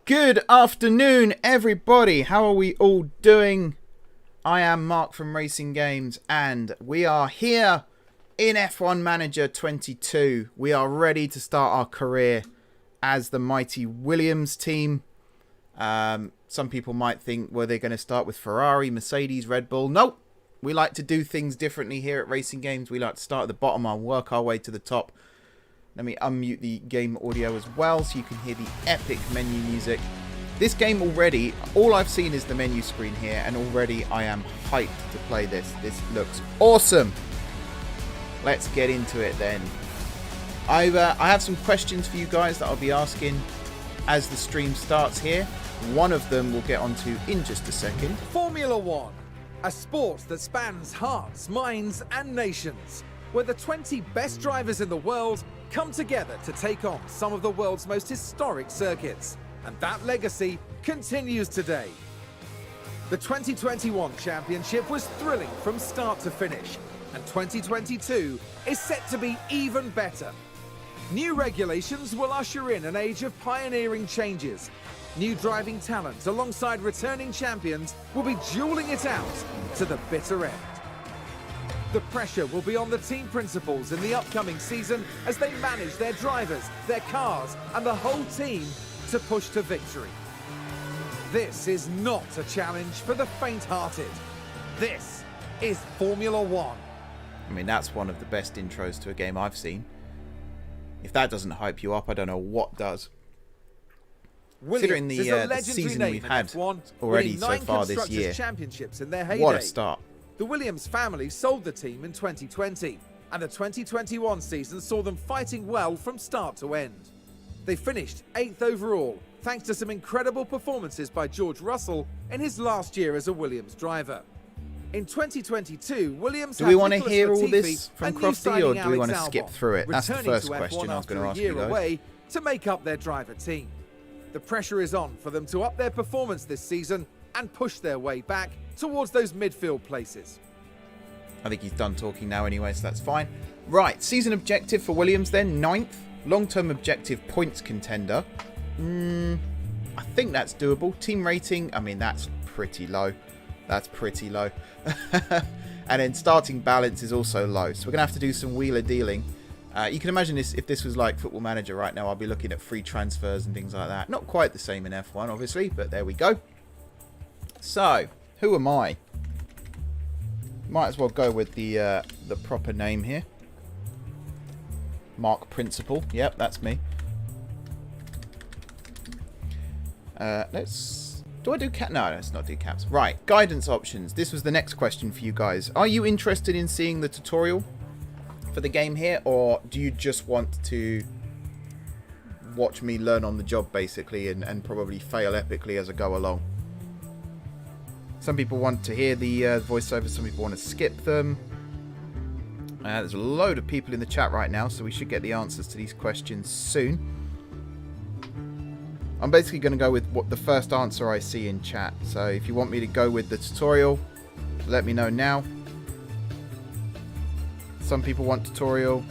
Good afternoon, everybody. How are we all doing? I am Mark from Racing Games, and we are here in F1 Manager 22. We are ready to start our career as the mighty Williams team. Some people might think, well, they're going to start with Ferrari, Mercedes, Red Bull. Nope. We like to do things differently here at Racing Games. We like to start at the bottom and work our way to the top. Let me unmute the game audio as well so you can hear the epic menu music. This game already, all I've seen is the menu screen here, and already I am hyped to play this. This looks awesome. Let's get into it then. I have some questions for you guys that I'll be asking as the stream starts here. One of them we'll get onto in just a second. Formula One, a sport that spans hearts, minds and nations, where the 20 best drivers in the world come together to take on some of the world's most historic circuits. And that legacy continues today. The 2021 championship was thrilling from start to finish, and 2022 is set to be even better. New regulations will usher in an age of pioneering changes. New driving talent alongside returning champions will be dueling it out to the bitter end. The pressure will be on the team principals in the upcoming season as they manage their drivers, their cars, and the whole team to push to victory. This is not a challenge for the faint-hearted. This is Formula One. I mean, that's one of the best intros to a game I've seen. If that doesn't hype you up, I don't know what does. Considering the season we've had already so far this year, championships in their heyday. What a start. The Williams family sold the team in 2020, and the 2021 season saw them fighting well from start to end. They finished 8th overall, thanks to some incredible performances by George Russell in his last year as a Williams driver. In 2022, Williams do we want to hear all this from Crofty, or do we want to skip through it? That's the first question I was going to ask you guys. To make up their driver team. The pressure is on for them to up their performance this season and push their way back towards those midfield places. I think he's done talking now anyway, so that's fine. Right, season objective for Williams then, 9th. Long-term objective points contender. I think that's doable. Team rating, I mean, that's pretty low. That's pretty low. And then starting balance is also low. So we're going to have to do some wheeler dealing. You can imagine this if this was like Football Manager right now. I'll be looking at free transfers and things like that. Not quite the same in F1, obviously, but there we go. So, who am I? Might as well go with the proper name here. Mark Principal. Yep, that's me. Do I do cap? No, let's not do caps. Right, guidance options. This was the next question for you guys. Are you interested in seeing the tutorial for the game here, or do you just want to watch me learn on the job, basically, and probably fail epically as I go along? Some people want to hear the voiceovers, some people want to skip them. There's a load of people in the chat right now, so we should get the answers to these questions soon. I'm basically going to go with what the first answer I see in chat. So if you want me to go with the tutorial, let me know now. Some people want tutorial.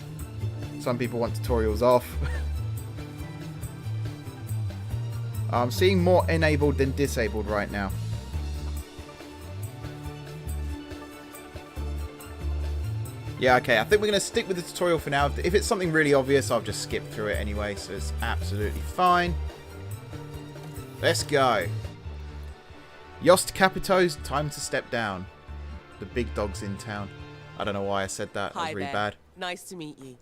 Some people want tutorials off. I'm seeing more enabled than disabled right now. Yeah, okay, I think we're going to stick with the tutorial for now. If it's something really obvious, I'll just skip through it anyway, so it's absolutely fine. Let's go. Yost Capito's time to step down. The big dog's in town. I don't know why I said that. That was really bad. Nice to meet you.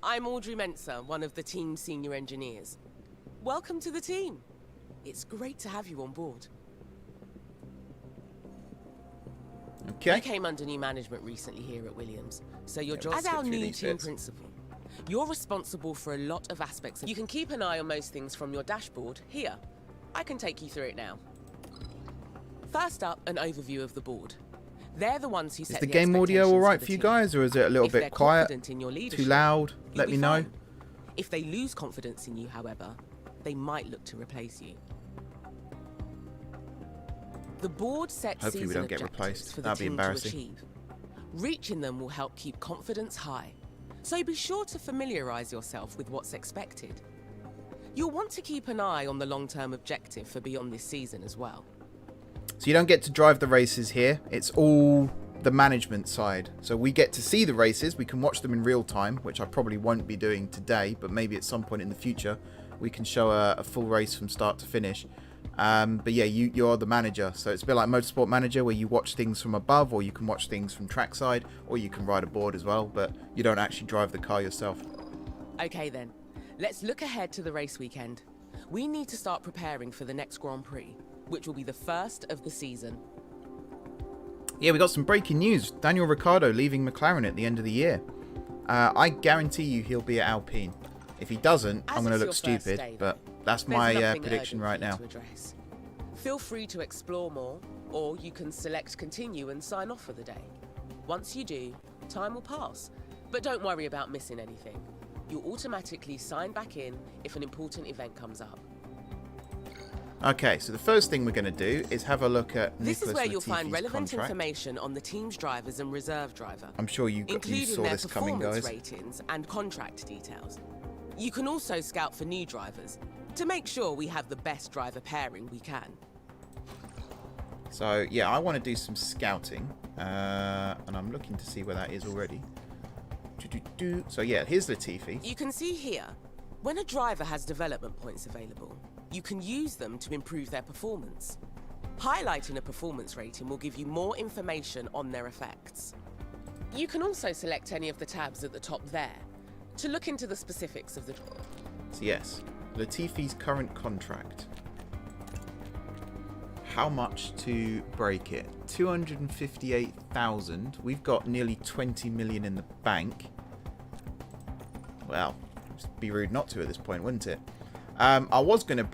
I'm Audrey Mensa, one of the team's senior engineers. Welcome to the team. It's great to have you on board. Okay. I came under new management recently here at Williams, so your job as our new team principal. You're responsible for a lot of aspects. You can keep an eye on most things from your dashboard here. I can take you through it now. First up, an overview of the board. They're the ones who set the game audio all right for you guys, or is it a little bit quiet? Too loud? Let me know. If they lose confidence in you, however, they might look to replace you. The board sets Hopefully we season don't get objectives replaced. for the That'd be team to embarrassing. achieve. Reaching them will help keep confidence high, so be sure to familiarise yourself with what's expected. You'll want to keep an eye on the long-term objectives exclusive for beyond this season as well. So you don't get to drive the races here. It's all the management side. So we get to see the races. We can watch them in real time, which I probably won't be doing today, but maybe at some point in the future we can show a full race from start to finish. But yeah, you're the manager. So it's a bit like Motorsport Manager, where you watch things from above, or you can watch things from trackside, or you can ride a board as well, but you don't actually drive the car yourself. Okay then, let's look ahead to the race weekend. We need to start preparing for the next Grand Prix, which will be the first of the season. Yeah, we got some breaking news. Daniel Ricciardo leaving McLaren at the end of the year. I guarantee you he'll be at Alpine. If he doesn't, I'm going to look stupid, but that's my prediction right now. Feel free to explore more, or you can select continue and sign off for the day. Once you do, time will pass, but don't worry about missing anything. You'll automatically sign back in if an important event comes up. Okay, so the first thing we're going to do is have a look at This is where Nicholas you'll find Latifi's relevant contract. information on the team's drivers and reserve driver, I'm sure you saw their this coming, performance guys. ratings and contract details. You can also scout for new drivers to make sure we have the best driver pairing we can. So yeah, I want to do some scouting, and I'm looking to see where that is already. So yeah, here's Latifi. You can see here, when a driver has development points available, you can use them to improve their performance. Highlighting a performance rating will give you more information on their effects. You can also select any of the tabs at the top there to look into the specifics of the... So yes, Latifi's current contract. How much to break it? 258,000. We've got nearly 20 million in the bank. Well, it'd be rude not to at this point, wouldn't it? I was going to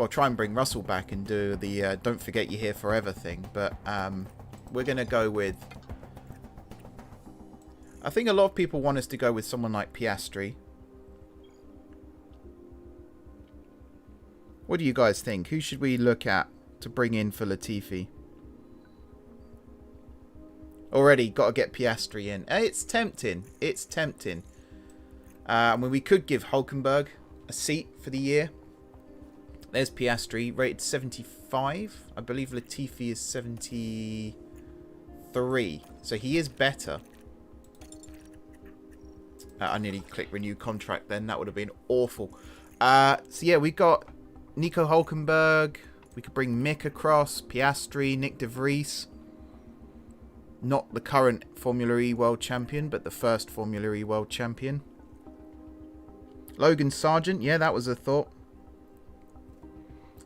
try and bring Russell back and do the don't forget you're here forever thing, but we're going to go with... I think a lot of people want us to go with someone like Piastri. What do you guys think? Who should we look at to bring in for Latifi? Already got to get Piastri in. It's tempting. It's tempting. I mean, we could give Hulkenberg a seat for the year. There's Piastri, rated 75. I believe Latifi is 73. So he is better. I nearly clicked renew contract then. That would have been awful. So yeah, we got Nico Hulkenberg. We could bring Mick across. Piastri, Nick de Vries. Not the current Formula E World Champion, but the first Formula E World Champion. Logan Sargent, yeah, that was a thought.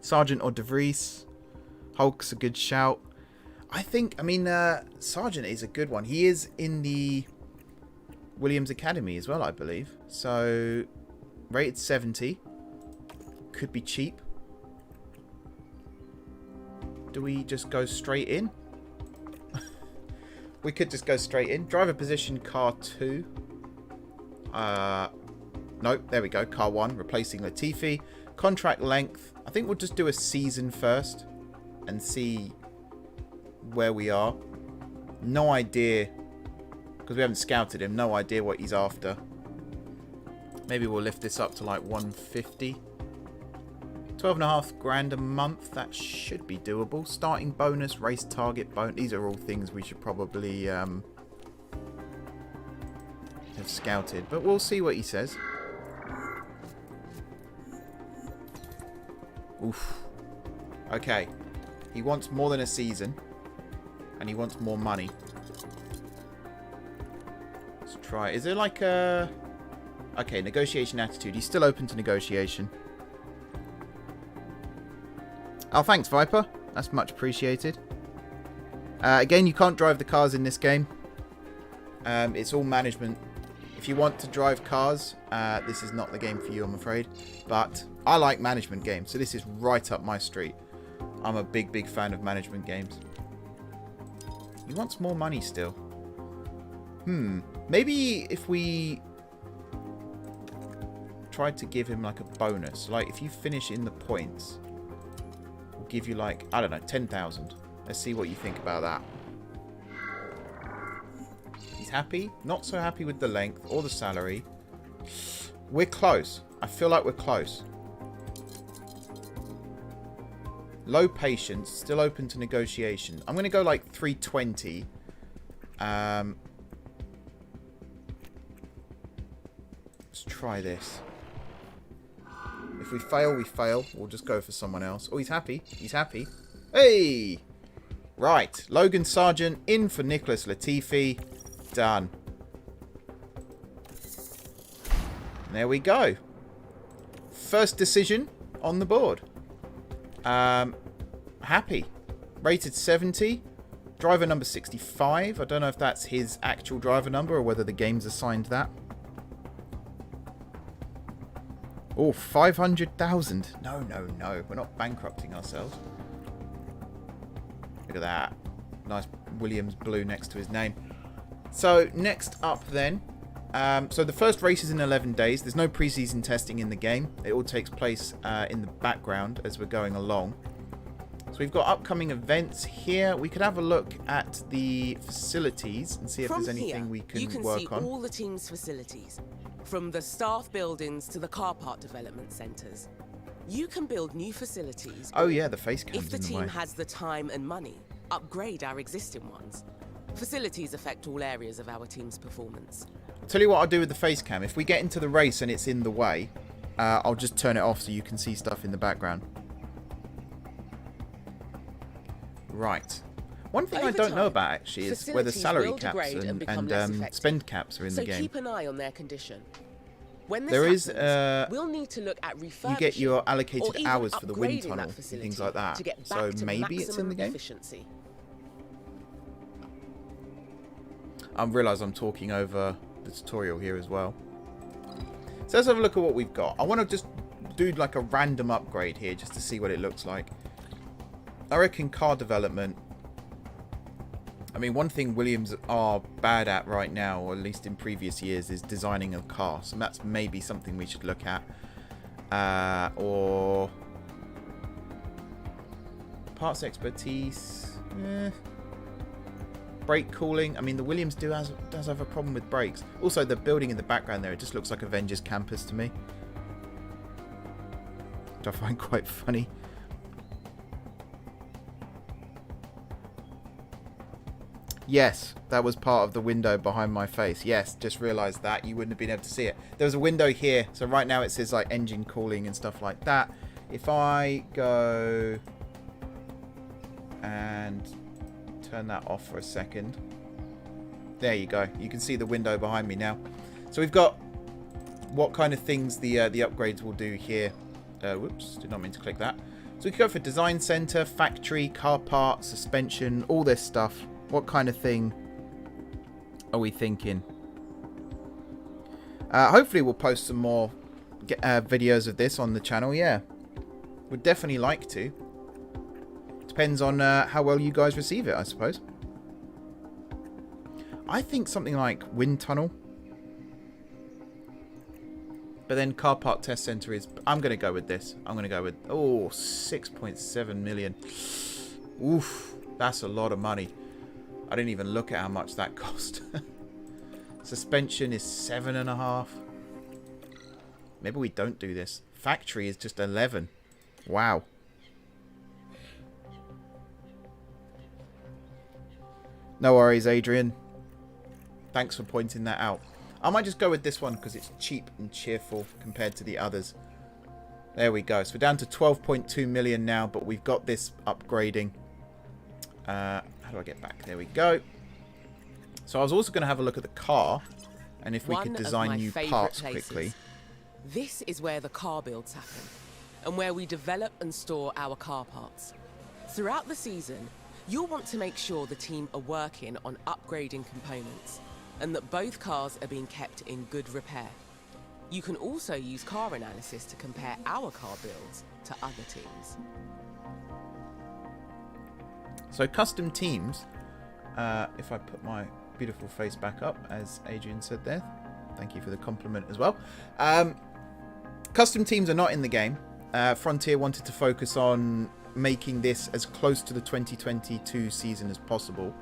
Sargent or De Vries. Hulk's a good shout. I mean, Sargent is a good one. He is in the Williams Academy as well, I believe. So, rated 70. Could be cheap. Do we just go straight in? We could just go straight in. Driver position, car 2. Nope, there we go. Car 1, replacing Latifi. Contract length. I think we'll just do a season first and see where we are. No idea, because we haven't scouted him. No idea what he's after. Maybe we'll lift this up to like 150. 12.5 grand a month. That should be doable. Starting bonus, race target bonus. These are all things we should probably have scouted. But we'll see what he says. Oof. Okay. He wants more than a season. And he wants more money. Let's try. Is there like a... Okay, negotiation attitude. He's still open to negotiation. Oh, thanks, Viper. That's much appreciated. Again, you can't drive the cars in this game. It's all management. If you want to drive cars, this is not the game for you, I'm afraid. But I like management games, so this is right up my street. I'm a big, big fan of management games. He wants more money still. Maybe if we tried to give him like a bonus. Like if you finish in the points, we'll give you like, I don't know, 10,000. Let's see what you think about that. He's happy. Not so happy with the length or the salary. We're close. I feel like we're close. Low patience, still open to negotiation. I'm going to go like 320. Let's try this. If we fail, we fail. We'll just go for someone else. Oh, he's happy. He's happy. Hey! Right. Logan Sargent in for Nicholas Latifi. Done. There we go. First decision on the board. Happy. Rated 70. Driver number 65. I don't know if that's his actual driver number or whether the game's assigned that. Oh, 500,000. No, no, no. We're not bankrupting ourselves. Look at that. Nice Williams blue next to his name. So, next up then. So the first race is in 11 days. There's no preseason testing in the game. It all takes place in the background as we're going along. So we've got upcoming events here. We could have a look at the facilities and see if there's anything we can work on. You can see all the team's facilities, from the staff buildings to the car park development centres. You can build new facilities. Oh yeah, the face cam's if the in the team way. has the time and money, upgrade our existing ones. Facilities affect all areas of our team's performance. I'll tell you what I'll do with the face cam. If we get into the race and it's in the way, I'll just turn it off so you can see stuff in the background. Right. One thing I don't know about actually is whether salary caps and spend caps are in the game. So keep an eye on their condition. When this There happens, is we'll need to look at refurbishing you get your allocated or even hours for the wind upgrading tunnel that and things like that. to get So back to maybe it's in the game. efficiency. I realise I'm talking over the tutorial here as well. So let's have a look at what we've got. I want to just do like a random upgrade here just to see what it looks like. I reckon car development. I mean, one thing Williams are bad at right now, or at least in previous years, is designing a car. So that's maybe something we should look at. Or parts expertise. Brake cooling. I mean, the Williams does have a problem with brakes. Also, the building in the background there, it just looks like Avengers Campus to me. Which I find quite funny. Yes, that was part of the window behind my face. Yes, just realised that. You wouldn't have been able to see it. There was a window here. So right now it says like engine cooling and stuff like that. If I go and turn that off for a second. There you go. You can see the window behind me now. So we've got what kind of things the upgrades will do here. Whoops, did not mean to click that. So we can go for design center, factory, car part, suspension, all this stuff. What kind of thing are we thinking? Hopefully we'll post some more videos of this on the channel. Yeah, would definitely like to. Depends on how well you guys receive it, I suppose. I think something like wind tunnel. But then car park test center is... I'm going to go with this. I'm going to go with... Oh, 6.7 million. Oof, that's a lot of money. I didn't even look at how much that cost. Suspension is 7.5. Maybe we don't do this. Factory is just 11. Wow. No worries, Adrian. Thanks for pointing that out. I might just go with this one because it's cheap and cheerful compared to the others. There we go. So we're down to 12.2 million now, but we've got this upgrading. How do I get back? There we go. So I was also going to have a look at the car and if we could design new parts quickly. This is where the car builds happen and where we develop and store our car parts. Throughout the season, you'll want to make sure the team are working on upgrading components and that both cars are being kept in good repair. You can also use car analysis to compare our car builds to other teams. So custom teams, if I put my beautiful face back up, as Adrian said there, thank you for the compliment as well. Custom teams are not in the game. Frontier wanted to focus on making this as close to the 2022 season as possible.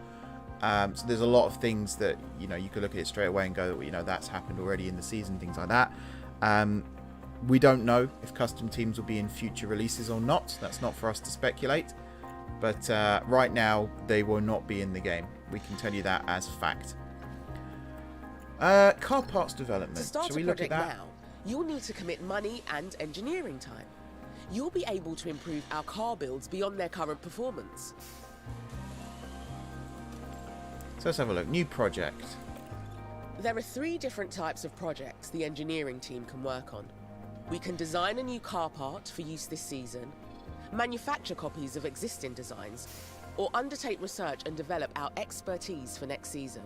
So there's a lot of things that, you know, you could look at it straight away and go, well, you know, that's happened already in the season, things like that. We don't know if custom teams will be in future releases or not. That's not for us to speculate. But right now, they will not be in the game. We can tell you that as fact. Car parts development. To start Shall we a look at project that? now, you'll need to commit money and engineering time. You'll be able to improve our car builds beyond their current performance. So let's have a look. New project. There are 3 different types of projects the engineering team can work on. We can design a new car part for use this season, manufacture copies of existing designs, or undertake research and develop our expertise for next season.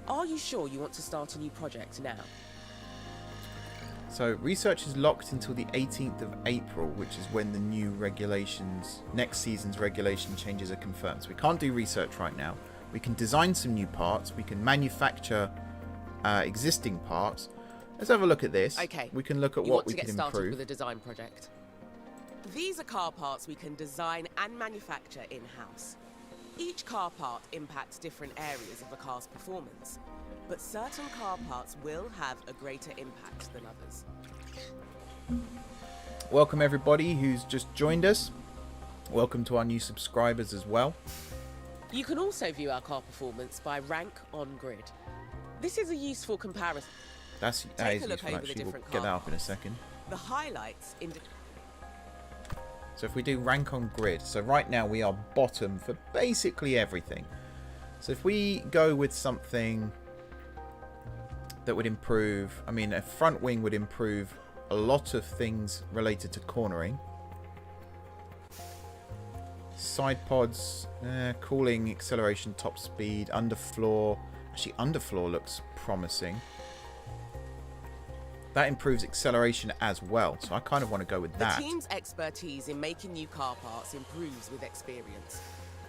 Are you sure you want to start a new project now? So research is locked until the 18th of April, which is when the new regulations, next season's regulation changes are confirmed. So we can't do research right now. We can design some new parts. We can manufacture existing parts. Let's have a look at this. Okay. We can look at what we can get started improve. with a design project. These are car parts we can design and manufacture in-house. Each car part impacts different areas of a car's performance, but certain car parts will have a greater impact than others. Welcome everybody who's just joined us. Welcome to our new subscribers as well. You can also view our car performance by rank on grid. This is a useful comparison. That Take is a look useful over the actually. We'll different get that car up in a parts. second. The highlights in So if we do rank on grid, so right now we are bottom for basically everything. So if we go with something that would improve, I mean a front wing would improve a lot of things related to cornering. Side pods, cooling, acceleration, top speed, underfloor. Actually underfloor looks promising. That improves acceleration as well, so I kind of want to go with that. The team's expertise in making new car parts improves with experience,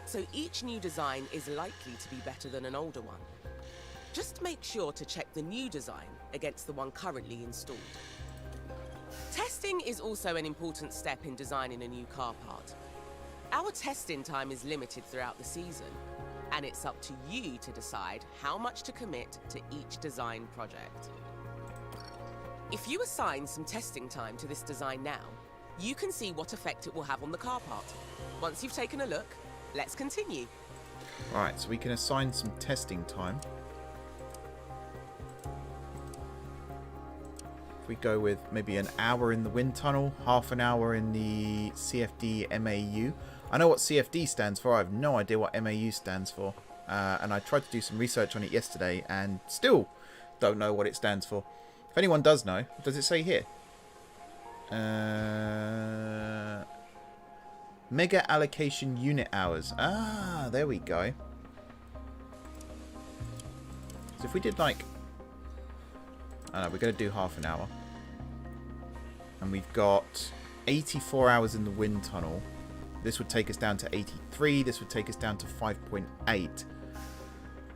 so each new design is likely to be better than an older one. Just make sure to check the new design against the one currently installed. Testing is also an important step in designing a new car part. Our testing time is limited throughout the season, and it's up to you to decide how much to commit to each design project. If you assign some testing time to this design now, you can see what effect it will have on the car part. Once you've taken a look, let's continue. Right, so we can assign some testing time. If we go with maybe an hour in the wind tunnel, half an hour in the CFD MAU. I know what CFD stands for, I have no idea what MAU stands for. And I tried to do some research on it yesterday and still don't know what it stands for. If anyone does know, does it say here? Mega allocation unit hours. Ah, there we go. So if we did like, we're going to do half an hour. And we've got 84 hours in the wind tunnel. This would take us down to 83. This would take us down to 5.8.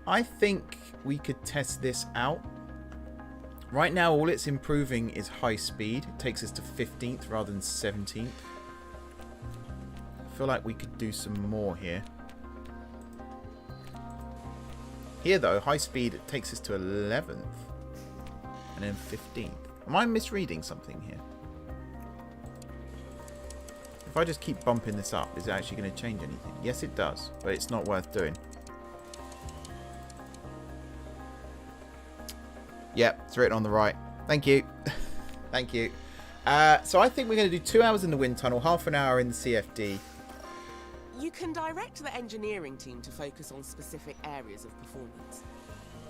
I think we could test this out. Right now, all it's improving is high speed. It takes us to 15th rather than 17th. I feel like we could do some more here. Here, though, high speed it takes us to 11th. And then 15th. Am I misreading something here? If I just keep bumping this up, is it actually going to change anything? Yes, it does, but it's not worth doing. Yep, it's written on the right. Thank you. Thank you. So I think we're going to do 2 hours in the wind tunnel, half an hour in the CFD. You can direct the engineering team to focus on specific areas of performance.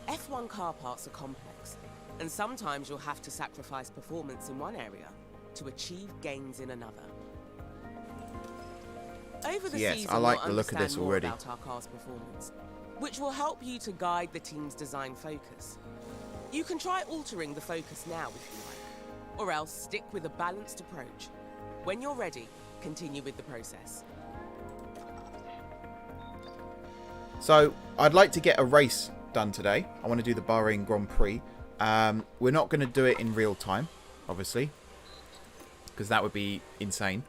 F1 car parts are complex, and sometimes you'll have to sacrifice performance in one area to achieve gains in another. Over the Yes, season, I like you'll the look of this understand more already. about our car's performance, which will help you to guide the team's design focus. You can try altering the focus now if you like, or else stick with a balanced approach. When you're ready, continue with the process. So I'd like to get a race done today. I want to do the Bahrain Grand Prix. We're not going to do it in real time, obviously, because that would be insane.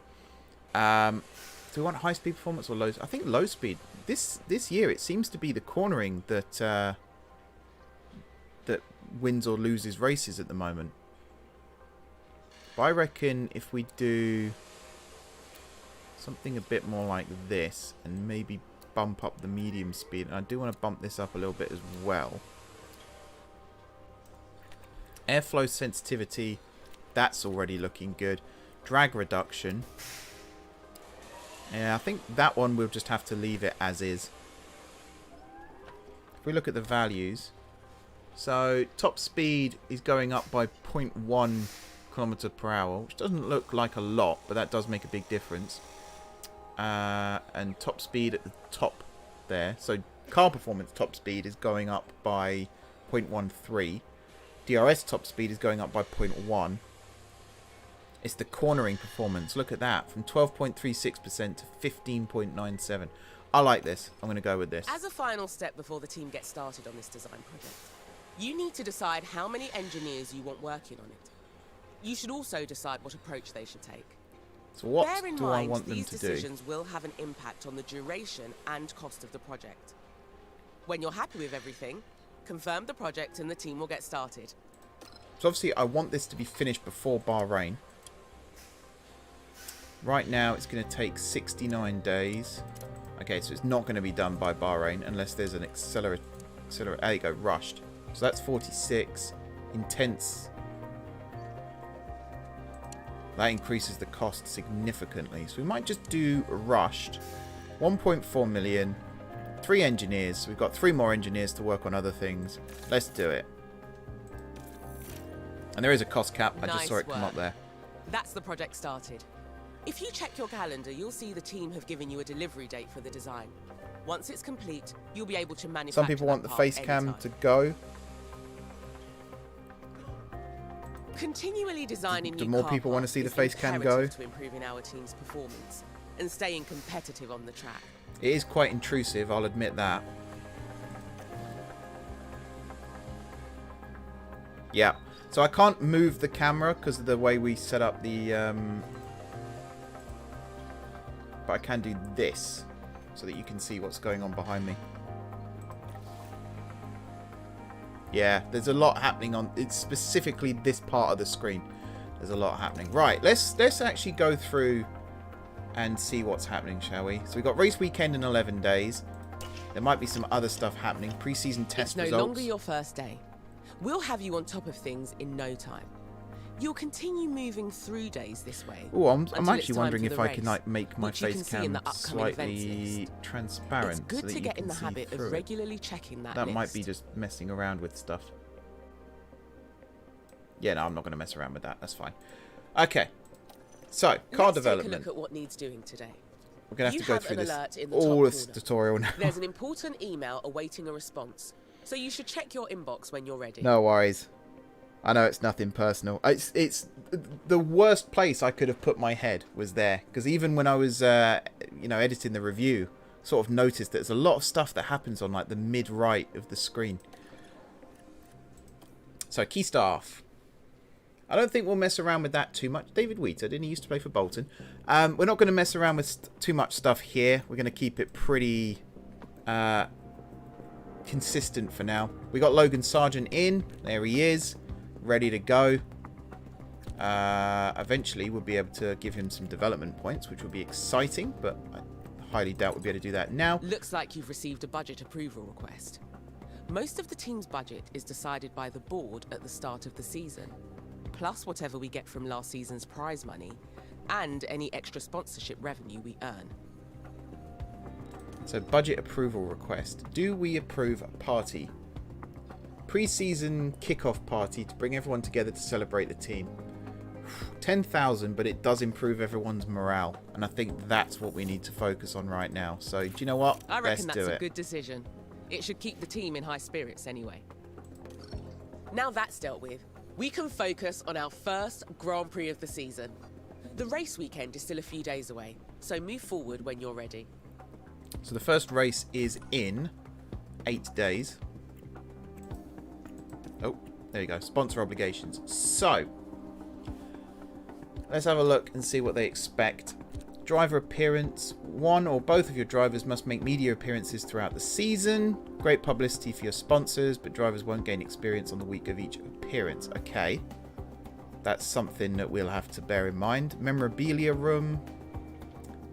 Do we want high speed performance or low? I think low speed. This year it seems to be the cornering that that wins or loses races at the moment. But I reckon if we do something a bit more like this and maybe bump up the medium speed. And I do want to bump this up a little bit as well. Airflow sensitivity, that's already looking good. Drag reduction. Yeah, I think that one we'll just have to leave it as is. If we look at the values, so top speed is going up by 0.1 kilometer per hour, which doesn't look like a lot, but that does make a big difference. And top speed at the top there, so car performance top speed is going up by 0.13. DRS top speed is going up by 0.1. It's the cornering performance. Look at that. From 12.36% to 15.97. I like this. I'm going to go with this. As a final step before the team gets started on this design project, you need to decide how many engineers you want working on it. You should also decide what approach they should take. So what Bear in do I mind, want them these to do? decisions will have an impact on the duration and cost of the project. When you're happy with everything, confirm the project and the team will get started. So obviously I want this to be finished before Bahrain. Right now it's going to take 69 days. Okay, so it's not going to be done by Bahrain unless there's an accelerate. There you go, rushed. So that's 46. Intense. That increases the cost significantly. So we might just do rushed. 1.4 million. 3 engineers. So we've got 3 more engineers to work on other things. Let's do it. And there is a cost cap. I just saw it come up there. That's the project started. If you check your calendar, you'll see the team have given you a delivery date for the design. Once it's complete, you'll be able to manufacture. Some people want the face cam to go. Continually designing Do new more car people want to parts see the is face cam go? imperative to improving our team's performance and staying competitive on the track. It is quite intrusive, I'll admit that. Yeah. So I can't move the camera because of the way we set up the... But I can do this so that you can see what's going on behind me. Yeah, there's a lot happening on... It's specifically this part of the screen. There's a lot happening. Right, let's actually go through and see what's happening, shall we? So we've got race weekend in 11 days. There might be some other stuff happening. Pre-season test results. It's no longer your first day. We'll have you on top of things in no time. You'll continue moving through days this way. Oh, I'm actually wondering if I can like make my face cam slightly transparent. It's good to get in the habit of regularly checking that list. That might be just messing around with stuff. Yeah, no, I'm not going to mess around with that. That's fine. Okay. So, car development. Let's take a look at what needs doing today. We're going to have to go through this all this tutorial now. There's an important email awaiting a response, so you should check your inbox when you're ready. No worries. I know it's nothing personal. It's the worst place I could have put my head was there, because even when I was editing the review, sort of noticed that there's a lot of stuff that happens on like the mid right of the screen. So key staff. I don't think we'll mess around with that too much. David Wheater, didn't he used to play for Bolton? We're not going to mess around with too much stuff here. We're going to keep it pretty consistent for now. We got Logan Sargent in. There he is. Ready to go. Eventually we'll be able to give him some development points, which will be exciting, but I highly doubt we'll be able to do that now. Looks like you've received a budget approval request. Most of the team's budget is decided by the board at the start of the season, plus whatever we get from last season's prize money and any extra sponsorship revenue we earn. So budget approval request. Do we approve a party? Pre-season kickoff party to bring everyone together to celebrate the team. 10,000, but it does improve everyone's morale, and I think that's what we need to focus on right now. So do you know what? I reckon that's a good decision. It should keep the team in high spirits anyway. Now that's dealt with, we can focus on our first Grand Prix of the season. The race weekend is still a few days away, so move forward when you're ready. So the first race is in 8 days. Oh, there you go. Sponsor obligations. So, let's have a look and see what they expect. Driver appearance. One or both of your drivers must make media appearances throughout the season. Great publicity for your sponsors, but drivers won't gain experience on the week of each appearance. Okay. that's something that we'll have to bear in mind. Memorabilia room.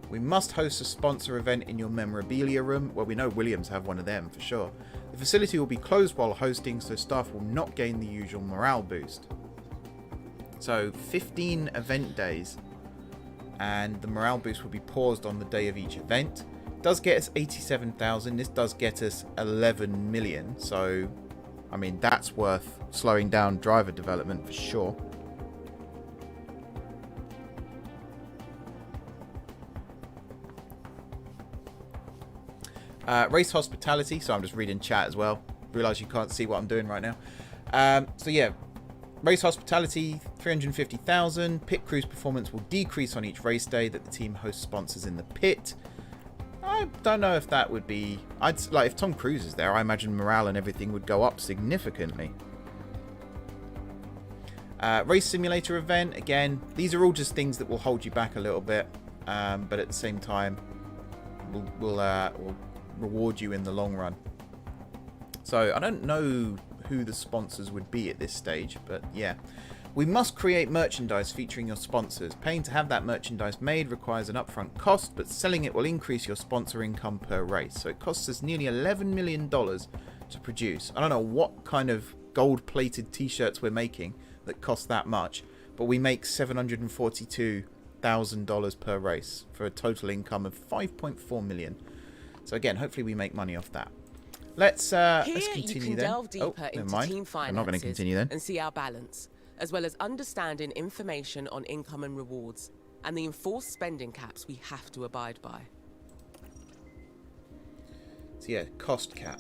We must host a sponsor event in your memorabilia room. Well, we know Williams have one of them for sure. The facility will be closed while hosting, so staff will not gain the usual morale boost. So 15 event days, and the morale boost will be paused on the day of each event. Does get us 87,000. This does get us 11 million. So, I mean, that's worth slowing down driver development for sure. Race hospitality. So I'm just reading chat as well. Realize you can't see what I'm doing right now. So yeah, race hospitality 350,000. Pit crew's performance will decrease on each race day that the team hosts sponsors in the pit. I don't know if that would be. Like if Tom Cruise is there, I imagine morale and everything would go up significantly. Race simulator event. Again, these are all just things that will hold you back a little bit, but at the same time, will reward you in the long run. So I don't know who the sponsors would be at this stage, but yeah. We must create merchandise featuring your sponsors. Paying to have that merchandise made requires an upfront cost, but selling it will increase your sponsor income per race. So it costs us nearly $11 million to produce. I don't know what kind of gold-plated t-shirts we're making that cost that much, but we make $742,000 per race for a total income of $5.4 million. So again, hopefully we make money off that. Let's continue you can then. Delve deeper into team finances I'm not going to continue then. And see our balance, as well as understanding information on income and rewards, and the enforced spending caps we have to abide by. So yeah, cost cap.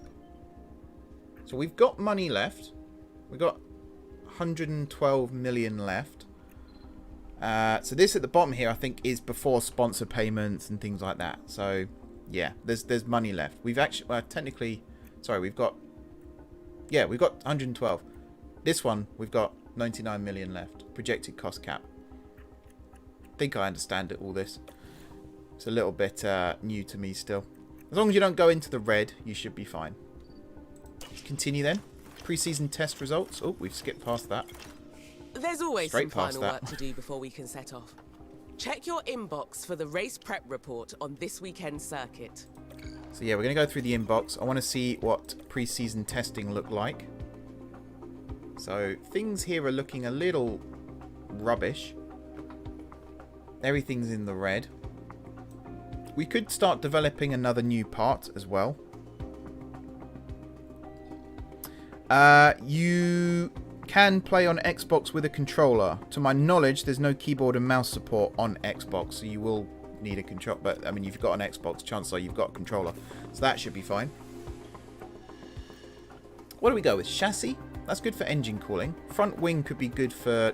So we've got money left. We've got 112 million left. So this at the bottom here, I think, is before sponsor payments and things like that. So yeah, there's money left. We've actually we've got 112. This one we've got 99 million left. Projected cost cap. I think I understand it, all this. It's a little bit new to me still. As long as you don't go into the red, you should be fine. Let's continue then. Pre-season test results. Oh, we've skipped past that. There's always some final work to do before we can set off. Check your inbox for the race prep report on this weekend's circuit. So yeah, we're going to go through the inbox. I want to see what pre-season testing looked like. So things here are looking a little rubbish. Everything's in the red. We could start developing another new part as well. You can play on Xbox with a controller. To my knowledge, there's no keyboard and mouse support on Xbox, so you will need a control. But I mean, if you've got an Xbox, chances are you've got a controller, so that should be fine. What do we go with? Chassis? That's good for engine cooling. Front wing could be good for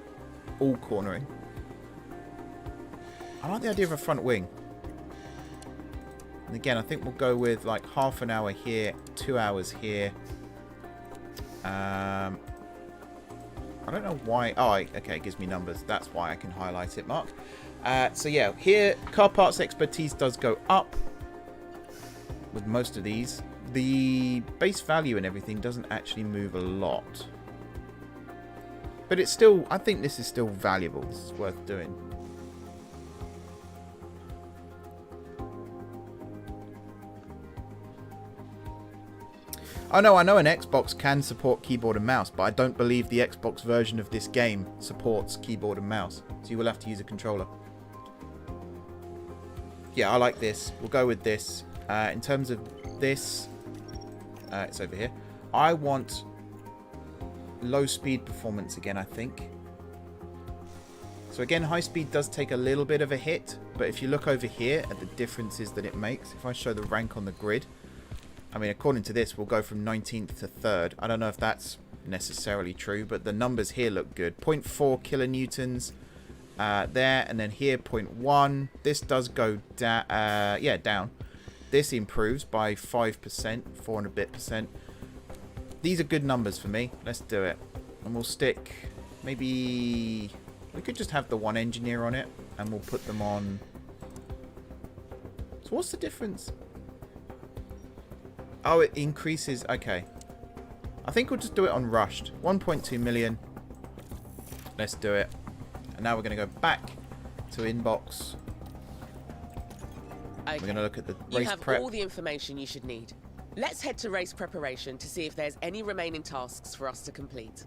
all cornering. I like the idea of a front wing. And again, I think we'll go with like half an hour here, 2 hours here. I don't know why. Oh, okay, it gives me numbers. That's why I can highlight it, Mark. So yeah, here car parts expertise does go up with most of these. The base value and everything doesn't actually move a lot, but it's still, I think this is still valuable. This is worth doing. Oh no, I know an Xbox can support keyboard and mouse, but I don't believe the Xbox version of this game supports keyboard and mouse. So you will have to use a controller. Yeah, I like this. We'll go with this. In terms of this, it's over here. I want low speed performance again, I think. So again, high speed does take a little bit of a hit, but if you look over here at the differences that it makes, if I show the rank on the grid, I mean, according to this, we'll go from 19th to 3rd. I don't know if that's necessarily true, but the numbers here look good. 0.4 kilonewtons there, and then here 0.1. This does go down. This improves by 5%, 4 and a bit percent. These are good numbers for me. Let's do it. And we'll stick, maybe, we could just have the one engineer on it, and we'll put them on. So what's the difference? Oh, it increases. Okay. I think we'll just do it on rushed. 1.2 million. Let's do it. And now we're going to go back to inbox. Okay. We're going to look at the You race have prep. all the information you should need. Let's head to race preparation to see if there's any remaining tasks for us to complete.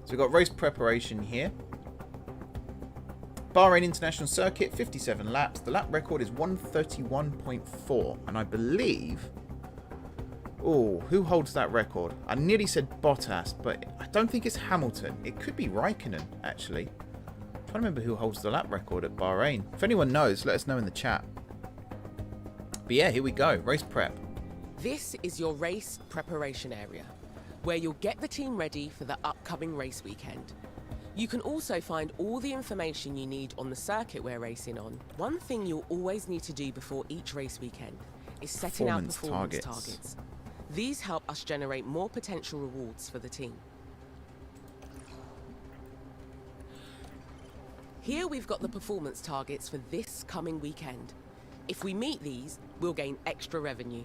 So we've got race preparation here. Bahrain International Circuit, 57 laps. The lap record is 131.4. And I believe... Oh, who holds that record? I nearly said Bottas, but I don't think it's Hamilton. It could be Raikkonen, actually. I'm trying to remember who holds the lap record at Bahrain. If anyone knows, let us know in the chat. But yeah, here we go. Race prep. This is your race preparation area, where you'll get the team ready for the upcoming race weekend. You can also find all the information you need on the circuit we're racing on. One thing you'll always need to do before each race weekend is setting out performance targets. These help us generate more potential rewards for the team. Here we've got the performance targets for this coming weekend. If we meet these, we'll gain extra revenue.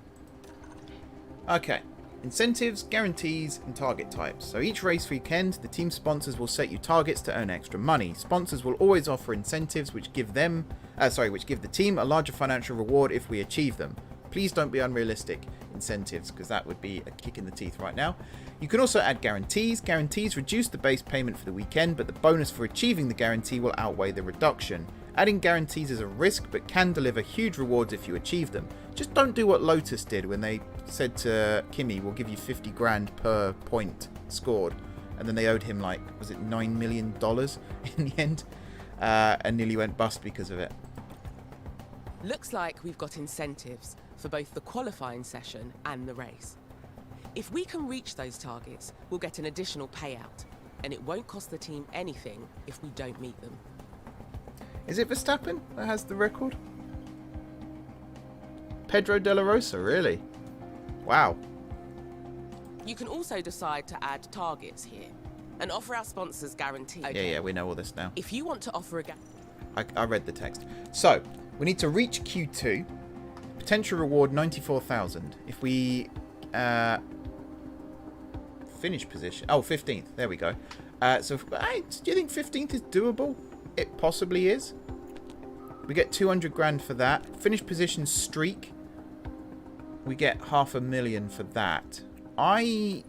Okay. Incentives, guarantees, and target types. So each race weekend, the team sponsors will set you targets to earn extra money. Sponsors will always offer incentives which give the team a larger financial reward if we achieve them. Please don't be unrealistic incentives, because that would be a kick in the teeth right now. You can also add guarantees. Guarantees reduce the base payment for the weekend, but the bonus for achieving the guarantee will outweigh the reduction. Adding guarantees is a risk, but can deliver huge rewards if you achieve them. Just don't do what Lotus did when they said to Kimi, we'll give you 50 grand per point scored. And then they owed him, like, was it $9 million in the end? And nearly went bust because of it. Looks like we've got incentives for both the qualifying session and the race. If we can reach those targets, we'll get an additional payout, and it won't cost the team anything if we don't meet them. Is it Verstappen that has the record? Pedro de la Rosa, really? Wow. You can also decide to add targets here and offer our sponsors guarantees. Okay. Yeah, we know all this now. If you want to offer a I read the text. So, we need to reach Q2. Potential reward 94,000. If we finish position... Oh, 15th. There we go. Do you think 15th is doable? It possibly is. We get 200 grand for that. Finish position streak. We get 500,000 for that. I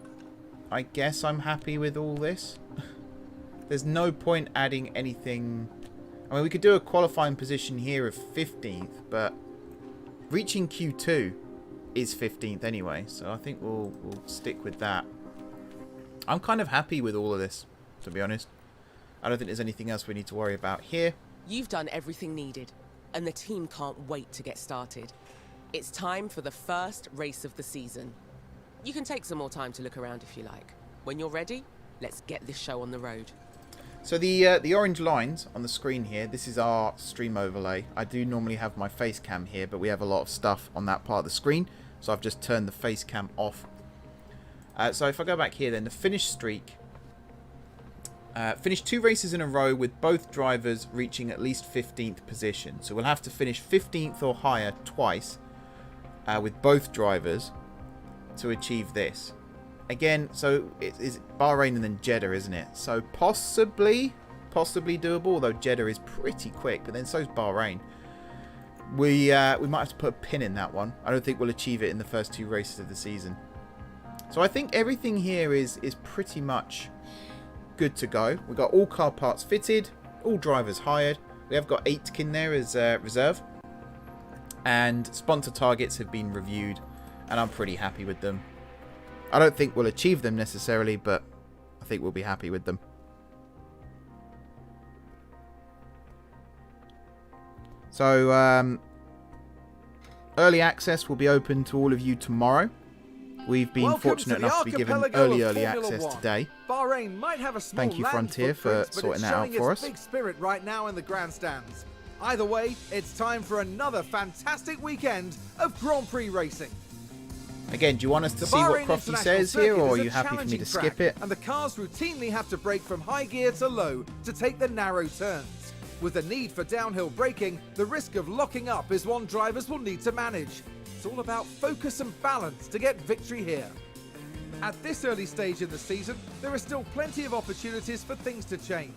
guess I'm happy with all this. There's no point adding anything... I mean, we could do a qualifying position here of 15th, but reaching Q2 is 15th anyway, so I think we'll stick with that. I'm kind of happy with all of this, to be honest. I don't think there's anything else we need to worry about here. You've done everything needed, and the team can't wait to get started. It's time for the first race of the season. You can take some more time to look around if you like. When you're ready, let's get this show on the road. So the orange lines on the screen here, this is our stream overlay. I do normally have my face cam here, but we have a lot of stuff on that part of the screen, so I've just turned the face cam off. So if I go back here then, the finish streak. Finish 2 races in a row with both drivers reaching at least 15th position. So we'll have to finish 15th or higher twice with both drivers to achieve this. Again, so it's Bahrain and then Jeddah, isn't it? So possibly doable, although Jeddah is pretty quick, but then so's Bahrain. We might have to put a pin in that one. I don't think we'll achieve it in the first 2 races of the season. So I think everything here is pretty much good to go. We've got all car parts fitted, all drivers hired. We have got Aitken there as reserve. And sponsor targets have been reviewed, and I'm pretty happy with them. I don't think we'll achieve them necessarily, but I think we'll be happy with them. So, early access will be open to all of you tomorrow. We've been fortunate enough to be given early access today. Bahrain might have a small Thank you, Frontier, for sorting that out for us. Big spirit right now in the grandstands. Either way, it's time for another fantastic weekend of Grand Prix racing. Again, do you want us to see what Crofty says here, or are you happy for me to skip it? And the cars routinely have to brake from high gear to low to take the narrow turns. With the need for downhill braking, the risk of locking up is one drivers will need to manage. It's all about focus and balance to get victory here. At this early stage in the season, there are still plenty of opportunities for things to change.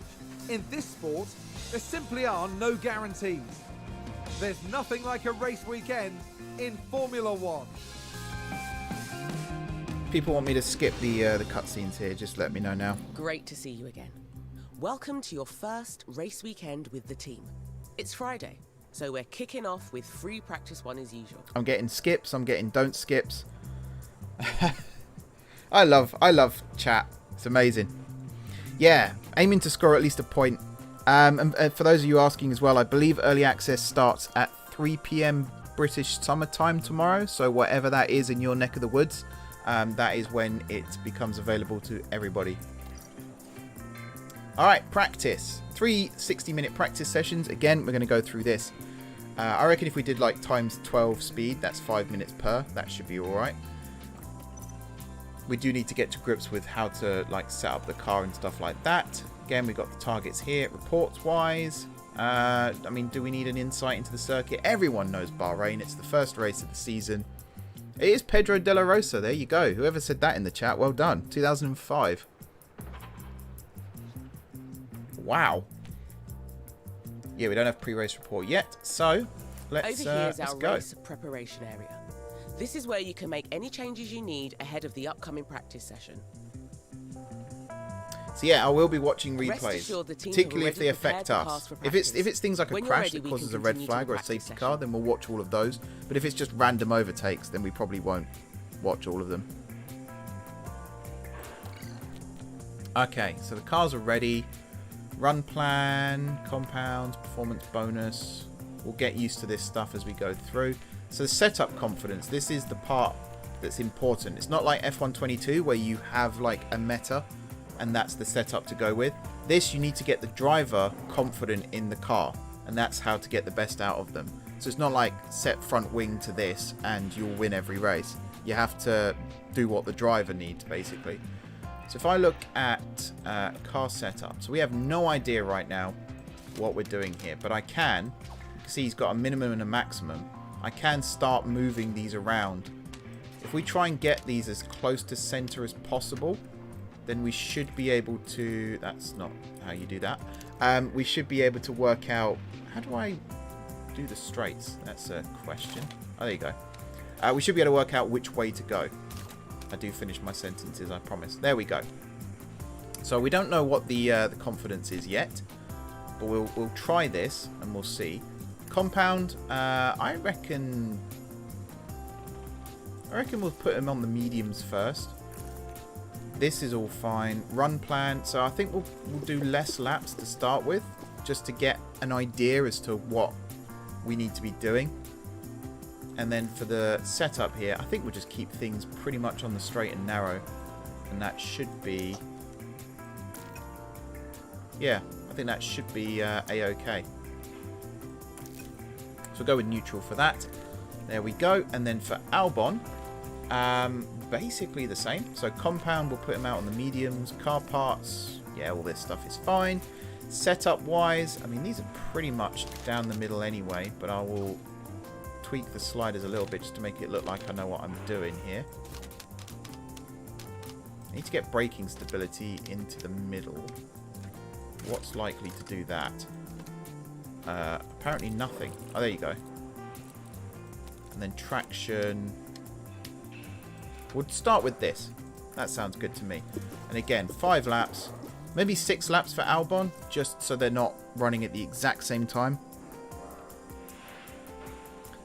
In this sport, there simply are no guarantees. There's nothing like a race weekend in Formula One. People want me to skip the cutscenes here. Just let me know now. Great to see you again. Welcome to your first race weekend with the team. It's Friday, so we're kicking off with free practice one as usual. I'm getting skips. I'm getting don't skips. I love chat. It's amazing. Yeah, aiming to score at least a point. And for those of you asking as well, I believe early access starts at 3 p.m. British summertime tomorrow. So whatever that is in your neck of the woods, that is when it becomes available to everybody. All right, practice. 3 60-minute practice sessions. Again, we're going to go through this. I reckon if we did like times 12 speed, that's 5 minutes per. That should be all right. We do need to get to grips with how to like set up the car and stuff like that. Again, we've got the targets here. Reports wise, I mean, do we need an insight into the circuit? Everyone knows Bahrain. It's the first race of the season. It is Pedro de la Rosa. There you go. Whoever said that in the chat, well done. 2005. Wow. Yeah, we don't have pre-race report yet, so let's Over here is our go. race preparation area. This is where you can make any changes you need ahead of the upcoming practice session. So yeah, I will be watching Rest replays, assured the team particularly have if they already prepared affect the us. cars for If it's practice. things like a When you're crash ready, that we causes can a red continue to flag the or a practice safety car, session. then we'll watch all of those. But if it's just random overtakes, then we probably won't watch all of them. Okay, so the cars are ready. Run plan, compounds, performance bonus. We'll get used to this stuff as we go through. So the setup confidence, this is the part that's important. It's not like F122 where you have like a meta and that's the setup to go with. This, you need to get the driver confident in the car, and that's how to get the best out of them. So it's not like set front wing to this and you'll win every race. You have to do what the driver needs, basically. So if I look at car setup, so we have no idea right now what we're doing here, but I can see he's got a minimum and a maximum. I can start moving these around. If we try and get these as close to center as possible, then we should be able to... That's not how you do that. We should be able to work out... How do I do the straights? That's a question. Oh, there you go. We should be able to work out which way to go. I do finish my sentences, I promise. There we go. So we don't know what the confidence is yet, but we'll try this and we'll see. Compound, I reckon we'll put him on the mediums first. This is all fine. Run plan, so I think we'll do less laps to start with, just to get an idea as to what we need to be doing. And then for the setup here, I think we'll just keep things pretty much on the straight and narrow. And that should be... Yeah, I think that should be A-OK. So we'll go with neutral for that. There we go. And then for Albon, basically the same. So compound, we'll put him out on the mediums. Car parts, yeah, all this stuff is fine. Setup wise, I mean, these are pretty much down the middle anyway, but I will tweak the sliders a little bit just to make it look like I know what I'm doing here. I need to get braking stability into the middle. What's likely to do that? Apparently nothing. Oh, there you go. And then traction. We'll start with this. That sounds good to me. And again, 5 laps. Maybe 6 laps for Albon, just so they're not running at the exact same time.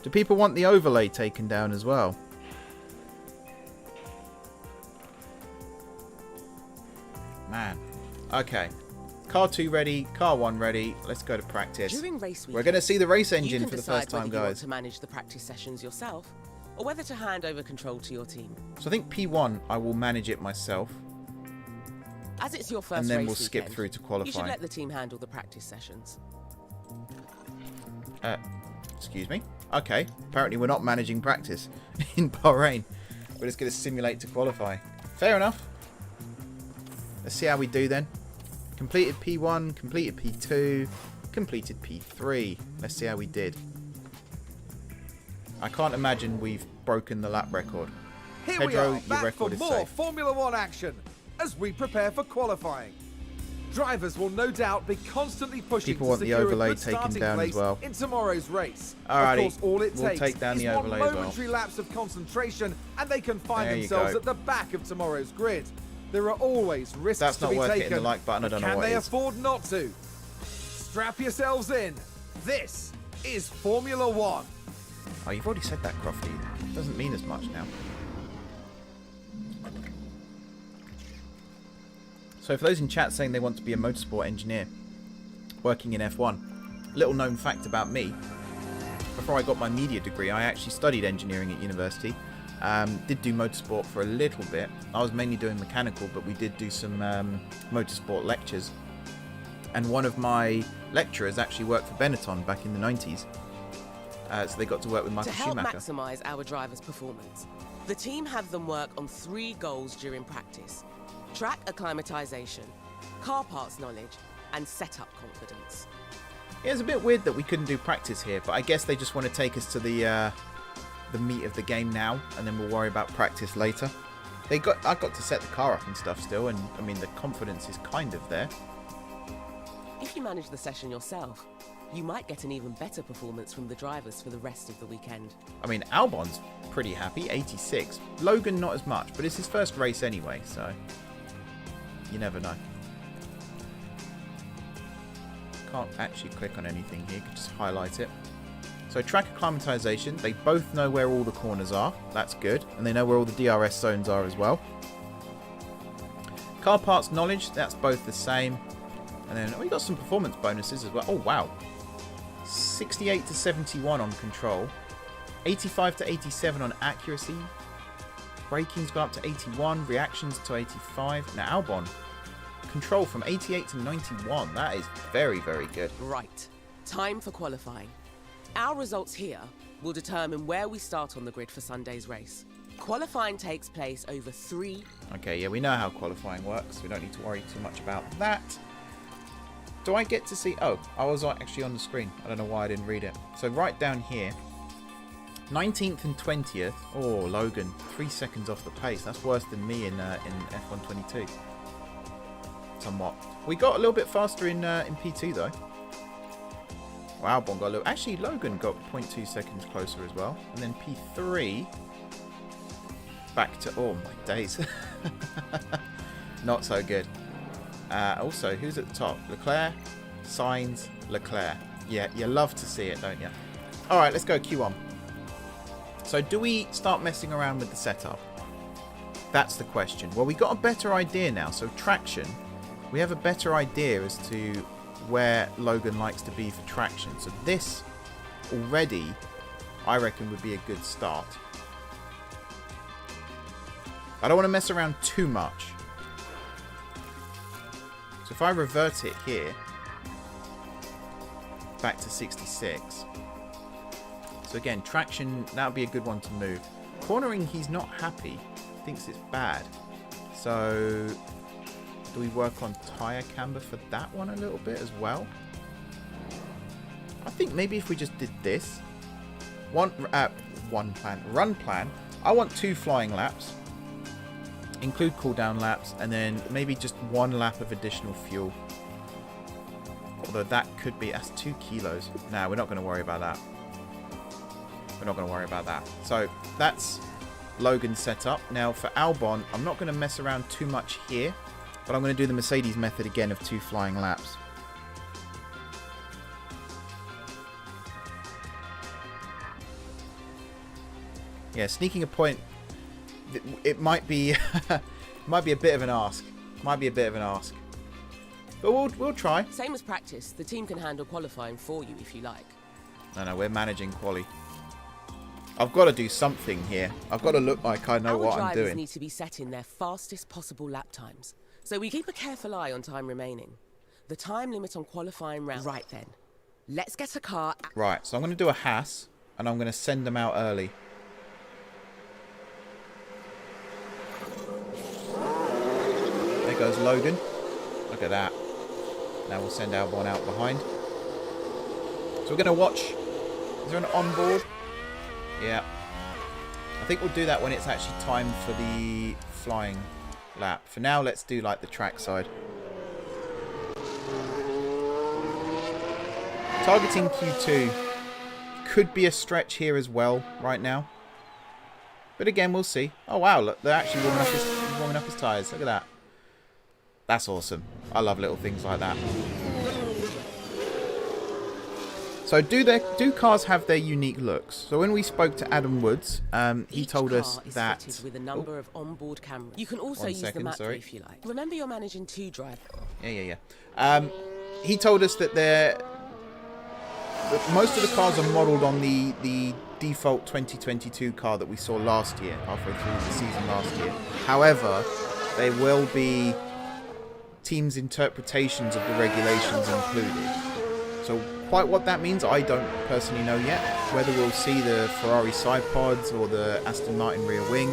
Do people want the overlay taken down as well? Man. Okay. Car 2 ready, car 1 ready. Let's go to practice. During race week, we're going to see the race you engine can for the decide first time, whether you want guys. to manage the practice sessions yourself, or whether to hand over control to your team. So I think P1, I will manage it myself. As it's your first And then race we'll skip weekend, through to you should qualify. let the team handle the practice sessions. Excuse me. Okay. Apparently we're not managing practice in Bahrain. We're just going to simulate to qualify. Fair enough. Let's see how we do then. Completed P1, completed P2, completed P3. Let's see how we did. I can't imagine we've broken the lap record. Here we Pedro, are, your back for record is more safe. Formula One action as we prepare for qualifying. Drivers will no doubt be constantly pushing People to want the secure overlay a good taken starting down as place well. in tomorrow's race. Alrighty, Of course, all it we'll takes take down is the one overlay as well. momentary lapse of concentration and they can find There you themselves go. at the back of tomorrow's grid. There are always risks That's to not be worth taken. hitting the like button. I don't know Can what they it is. afford not to? Strap yourselves in. This is Formula One. Oh, you've already said that, Crofty. Doesn't mean as much now. So for those in chat saying they want to be a motorsport engineer working in F1, little known fact about me, before I got my media degree, I actually studied engineering at university. Did do motorsport for a little bit. I was mainly doing mechanical, but we did do some motorsport lectures. And one of my lecturers actually worked for Benetton back in the 90s. So they got to work with Michael Schumacher. To help Schumacher. maximise our drivers' performance, the team have them work on 3 goals during practice. Track acclimatisation, car parts knowledge, and setup confidence. Yeah, it's a bit weird that we couldn't do practice here, but I guess they just want to take us to the meat of the game now, and then we'll worry about practice later. I got to set the car up and stuff still, and I mean the confidence is kind of there. If you manage the session yourself, you might get an even better performance from the drivers for the rest of the weekend. I mean, Albon's pretty happy, 86. Logan not as much, but it's his first race anyway, so you never know. Can't actually click on anything here, could just highlight it. So track acclimatization, they both know where all the corners are, that's good, and they know where all the DRS zones are as well. Car parts knowledge, that's both the same. And then we got some performance bonuses as well. Oh wow, 68 to 71 on control, 85 to 87 on accuracy, braking's gone up to 81, reactions to 85. Now Albon, control from 88 to 91, that is very, very good. Right, time for qualifying. Our results here will determine where we start on the grid for Sunday's race. Qualifying takes place over 3... Okay, yeah, we know how qualifying works. We don't need to worry too much about that. Do I get to see... Oh, I was actually on the screen. I don't know why I didn't read it. So right down here, 19th and 20th. Oh, Logan, 3 seconds off the pace. That's worse than me in F1 22. Somewhat. We got a little bit faster in P2 though. Wow, Albon got a little... Actually, Logan got 0.2 seconds closer as well. And then P3... Back to... Oh, my days. Not so good. Also, who's at the top? Leclerc, Sainz, Leclerc. Yeah, you love to see it, don't you? Alright, let's go Q1. So, do we start messing around with the setup? That's the question. Well, we got a better idea now. So, traction. We have a better idea as to where Logan likes to be for traction. So this already, I reckon, would be a good start. I don't want to mess around too much. So if I revert it here, back to 66. So again, traction, that would be a good one to move. Cornering, he's not happy. Thinks it's bad. So... do we work on tyre camber for that one a little bit as well? I think maybe if we just did this. Run plan. I want 2 flying laps. Include cooldown laps. And then maybe just 1 lap of additional fuel. Although that could be... that's 2 kilos. No, we're not going to worry about that. We're not going to worry about that. So that's Logan's setup. Now for Albon, I'm not going to mess around too much here. But I'm going to do the Mercedes method again of 2 flying laps. Yeah, sneaking a point. It might be, might be a bit of an ask. Might be a bit of an ask. But we'll try. Same as practice, the team can handle qualifying for you if you like. No, we're managing quali. I've got to do something here. I've got to look like I know what I'm Our doing. drivers need to be setting their fastest possible lap times. So we keep a careful eye on time remaining. The time limit on qualifying round. Right then. Let's get a car. Right, so I'm going to do a Haas, and I'm going to send them out early. There goes Logan. Look at that. Now we'll send Albon out behind. So we're going to watch. Is there an onboard? Yeah. I think we'll do that when it's actually time for the flying lap. For now, let's do like the track side. Targeting Q2 could be a stretch here as well right now. But again, we'll see. Oh wow, look, they're actually warming up his tyres. Look at that. That's awesome. I love little things like that. So do cars have their unique looks? So when we spoke to Adam Woods, he told us that with a number of onboard cameras. You can also use the map if you like. Remember, you're managing 2 drivers. Yeah. He told us that most of the cars are modelled on the default 2022 car that we saw last year, halfway through the season last year. However, there will be teams' interpretations of the regulations included. So quite what that means, I don't personally know yet. Whether we'll see the Ferrari side pods or the Aston Martin rear wing,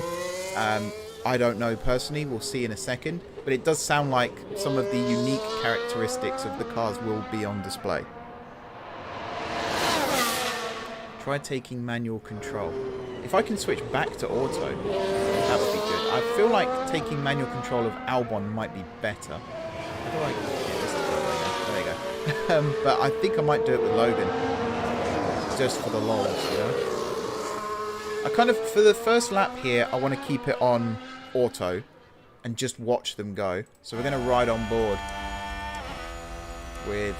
I don't know personally. We'll see in a second. But it does sound like some of the unique characteristics of the cars will be on display. Try taking manual control. If I can switch back to auto, that would be good. I feel like taking manual control of Albon might be better. How do I... There you go. But I think I might do it with Logan. Just for the lols, you know? I kind of, for the first lap here, I want to keep it on auto and just watch them go. So we're going to ride on board with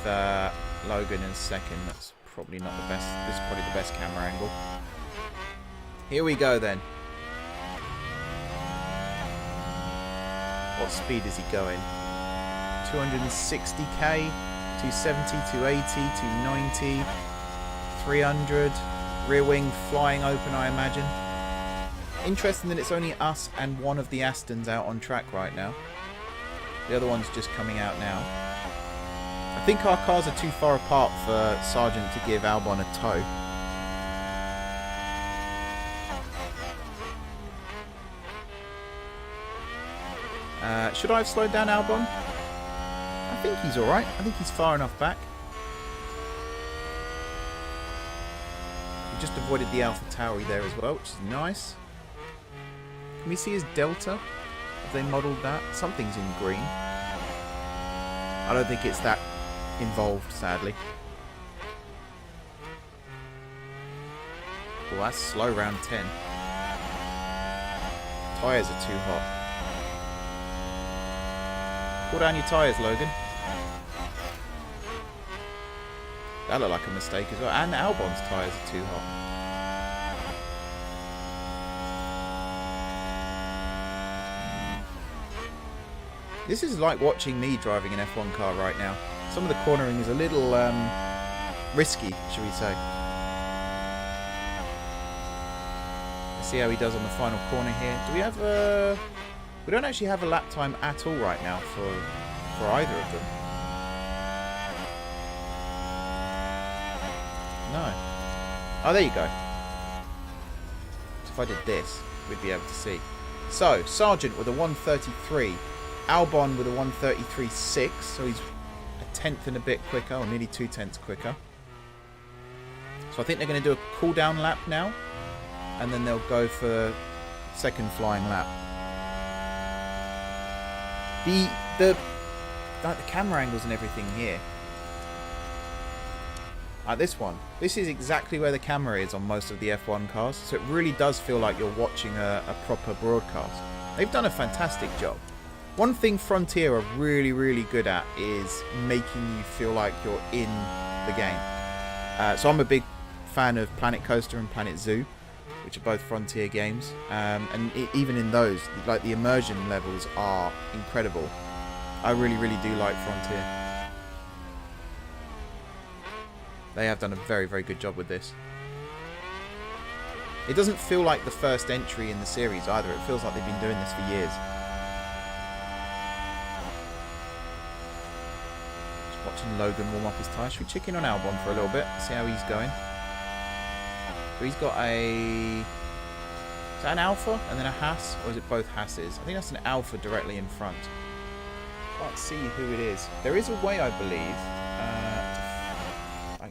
Logan in second. That's probably not the best. This is probably the best camera angle. Here we go then. What speed is he going? 260k, 270, 280, 290, 300. Rear wing flying open, I imagine. Interesting that it's only us and one of the Astons out on track right now. The other one's just coming out now. I think our cars are too far apart for Sargent to give Albon a tow. Should I have slowed down Albon? I think he's alright. I think he's far enough back. We just avoided the Alpha Tauri there as well, which is nice. Can we see his delta? Have they modelled that? Something's in green. I don't think it's that involved, sadly. Oh, that's slow round 10. Tyres are too hot. Pull down your tyres, Logan. That looked like a mistake as well. And Albon's tyres are too hot. This is like watching me driving an F1 car right now. Some of the cornering is a little risky, should we say. Let's see how he does on the final corner here. Do we have a... We don't actually have a lap time at all right now for either of them. No. Oh, there you go. So if I did this, we'd be able to see. So, Sargent with a 133. Albon with a 133.6. So he's a tenth and a bit quicker, or nearly 2 tenths quicker. So I think they're going to do a cool down lap now. And then they'll go for second flying lap. The camera angles and everything here. This one. This is exactly where the camera is on most of the F1 cars. So it really does feel like you're watching a proper broadcast. They've done a fantastic job. One thing Frontier are really, really good at is making you feel like you're in the game. So I'm a big fan of Planet Coaster and Planet Zoo, which are both Frontier games, and even in those, like, the immersion levels are incredible. I really, really do like Frontier. They have done a very, very good job with this. It doesn't feel like the first entry in the series either. It feels like they've been doing this for years. Just watching Logan warm up his tyres. Should we check in on Albon for a little bit, see how he's going? So he's got a... Is that an Alpha and then a Haas? Or is it both Haas's? I think that's an Alpha directly in front. Can't see who it is. There is a way, I believe.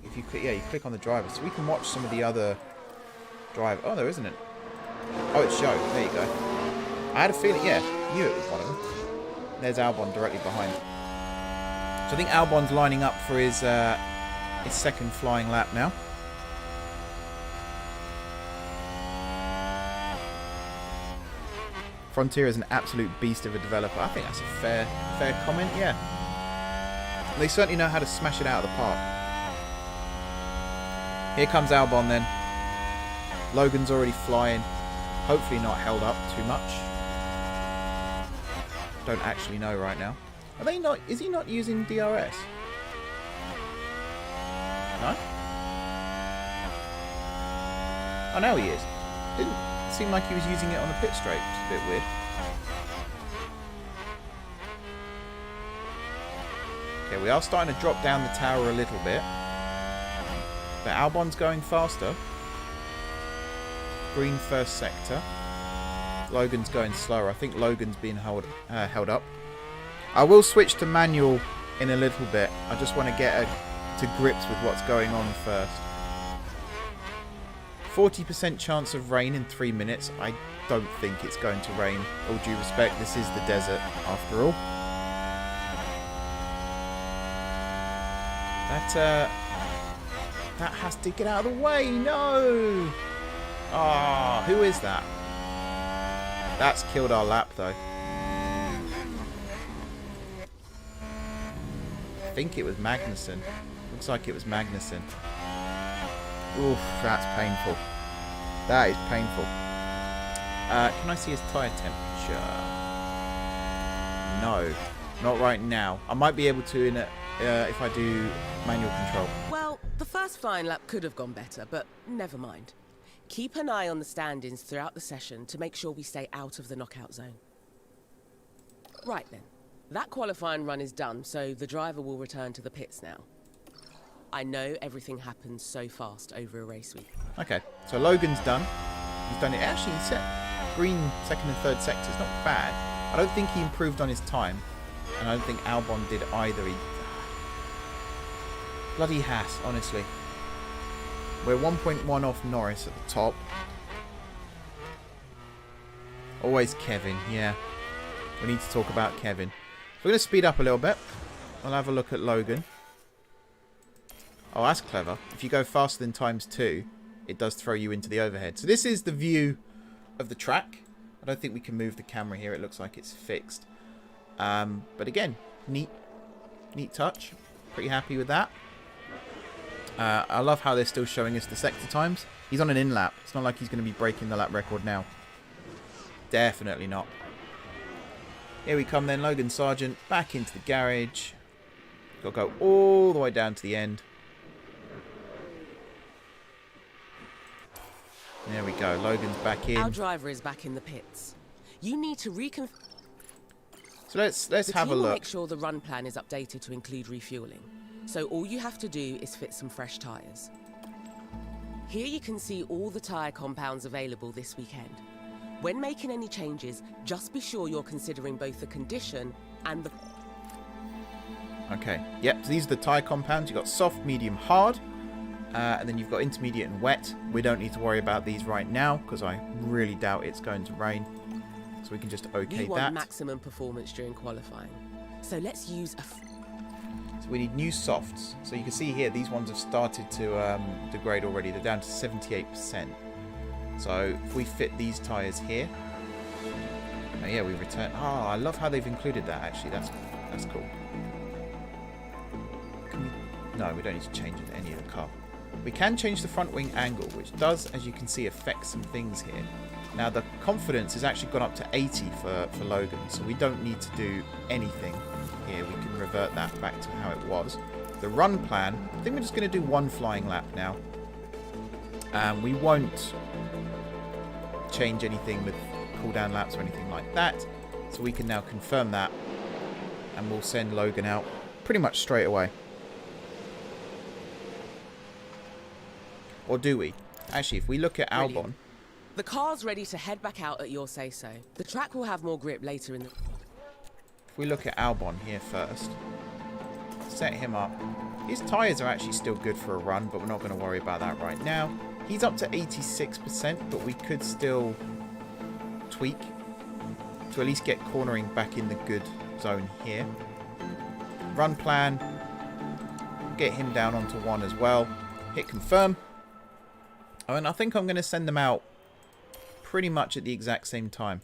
If you click, yeah, you click on the driver, so we can watch some of the other drive. Oh, there isn't it. Oh, it's Joe. There you go. I had a feeling, yeah, knew it was one of them. There's Albon directly behind. So I think Albon's lining up for his second flying lap now. Frontier is an absolute beast of a developer. I think that's a fair comment, yeah. They certainly know how to smash it out of the park. Here comes Albon then. Logan's already flying. Hopefully not held up too much. Don't actually know right now. Are they not? Is he not using DRS? No? Oh, no, he is. Didn't seem like he was using it on the pit straight. It's a bit weird. Okay, we are starting to drop down the tower a little bit. But Albon's going faster. Green first sector. Logan's going slower. I think Logan's being held up. I will switch to manual in a little bit. I just want to get to grips with what's going on first. 40% chance of rain in 3 minutes. I don't think it's going to rain. All due respect, this is the desert after all. That has to get out of the way. No! Ah, who is that? That's killed our lap, though. I think it was Magnussen. Looks like it was Magnussen. Oof, that's painful. That is painful. Can I see his tyre temperature? No, not right now. I might be able to in if I do manual control. Well, the first flying lap could have gone better, but never mind. Keep an eye on the stand-ins throughout the session to make sure we stay out of the knockout zone. Right then. That qualifying run is done, so the driver will return to the pits now. I know everything happens so fast over a race week. Okay, so Logan's done. He's done it. Actually, he set green second and third sectors. Not bad. I don't think he improved on his time. And I don't think Albon did either. Bloody Haas, honestly. We're 1.1 off Norris at the top. Always Kevin, yeah. We need to talk about Kevin. So we're going to speed up a little bit. I'll have a look at Logan. Oh, that's clever. If you go faster than ×2, it does throw you into the overhead. So this is the view of the track. I don't think we can move the camera here. It looks like it's fixed. But again, neat touch. Pretty happy with that. I love how they're still showing us the sector times. He's on an in-lap. It's not like he's going to be breaking the lap record now. Definitely not. Here we come then, Logan Sargent back into the garage. Got to go all the way down to the end. There we go, Logan's back in. Our driver is back in the pits. You need to reconfirm. So let's have a look. Make sure the run plan is updated to include refueling. So all you have to do is fit some fresh tyres. Here you can see all the tyre compounds available this weekend. When making any changes, just be sure you're considering both the condition and the... Okay, yep, so these are the tyre compounds. You've got soft, medium, hard. And then you've got intermediate and wet. We don't need to worry about these right now because I really doubt it's going to rain. So we can just okay that. We want maximum performance during qualifying. So let's use a... So we need new softs. So you can see here, these ones have started to degrade already. They're down to 78%. So if we fit these tyres here... Oh yeah, we return... Oh, I love how they've included that, actually. That's cool. No, we don't need to change any of the car. We can change the front wing angle, which does, as you can see, affect some things here. Now, the confidence has actually gone up to 80 for Logan, so we don't need to do anything here. We can revert that back to how it was. The run plan, I think we're just going to do one flying lap now. We won't change anything with cooldown laps or anything like that, so we can now confirm that, and we'll send Logan out pretty much straight away. Or do we? Actually, if we look at Albon... The car's ready to head back out at your say-so. The track will have more grip later in the... If we look at Albon here first, set him up. His tyres are actually still good for a run, but we're not going to worry about that right now. He's up to 86%, but we could still tweak to at least get cornering back in the good zone here. Run plan. Get him down onto 1 as well. Hit confirm. Oh, and I think I'm going to send them out pretty much at the exact same time.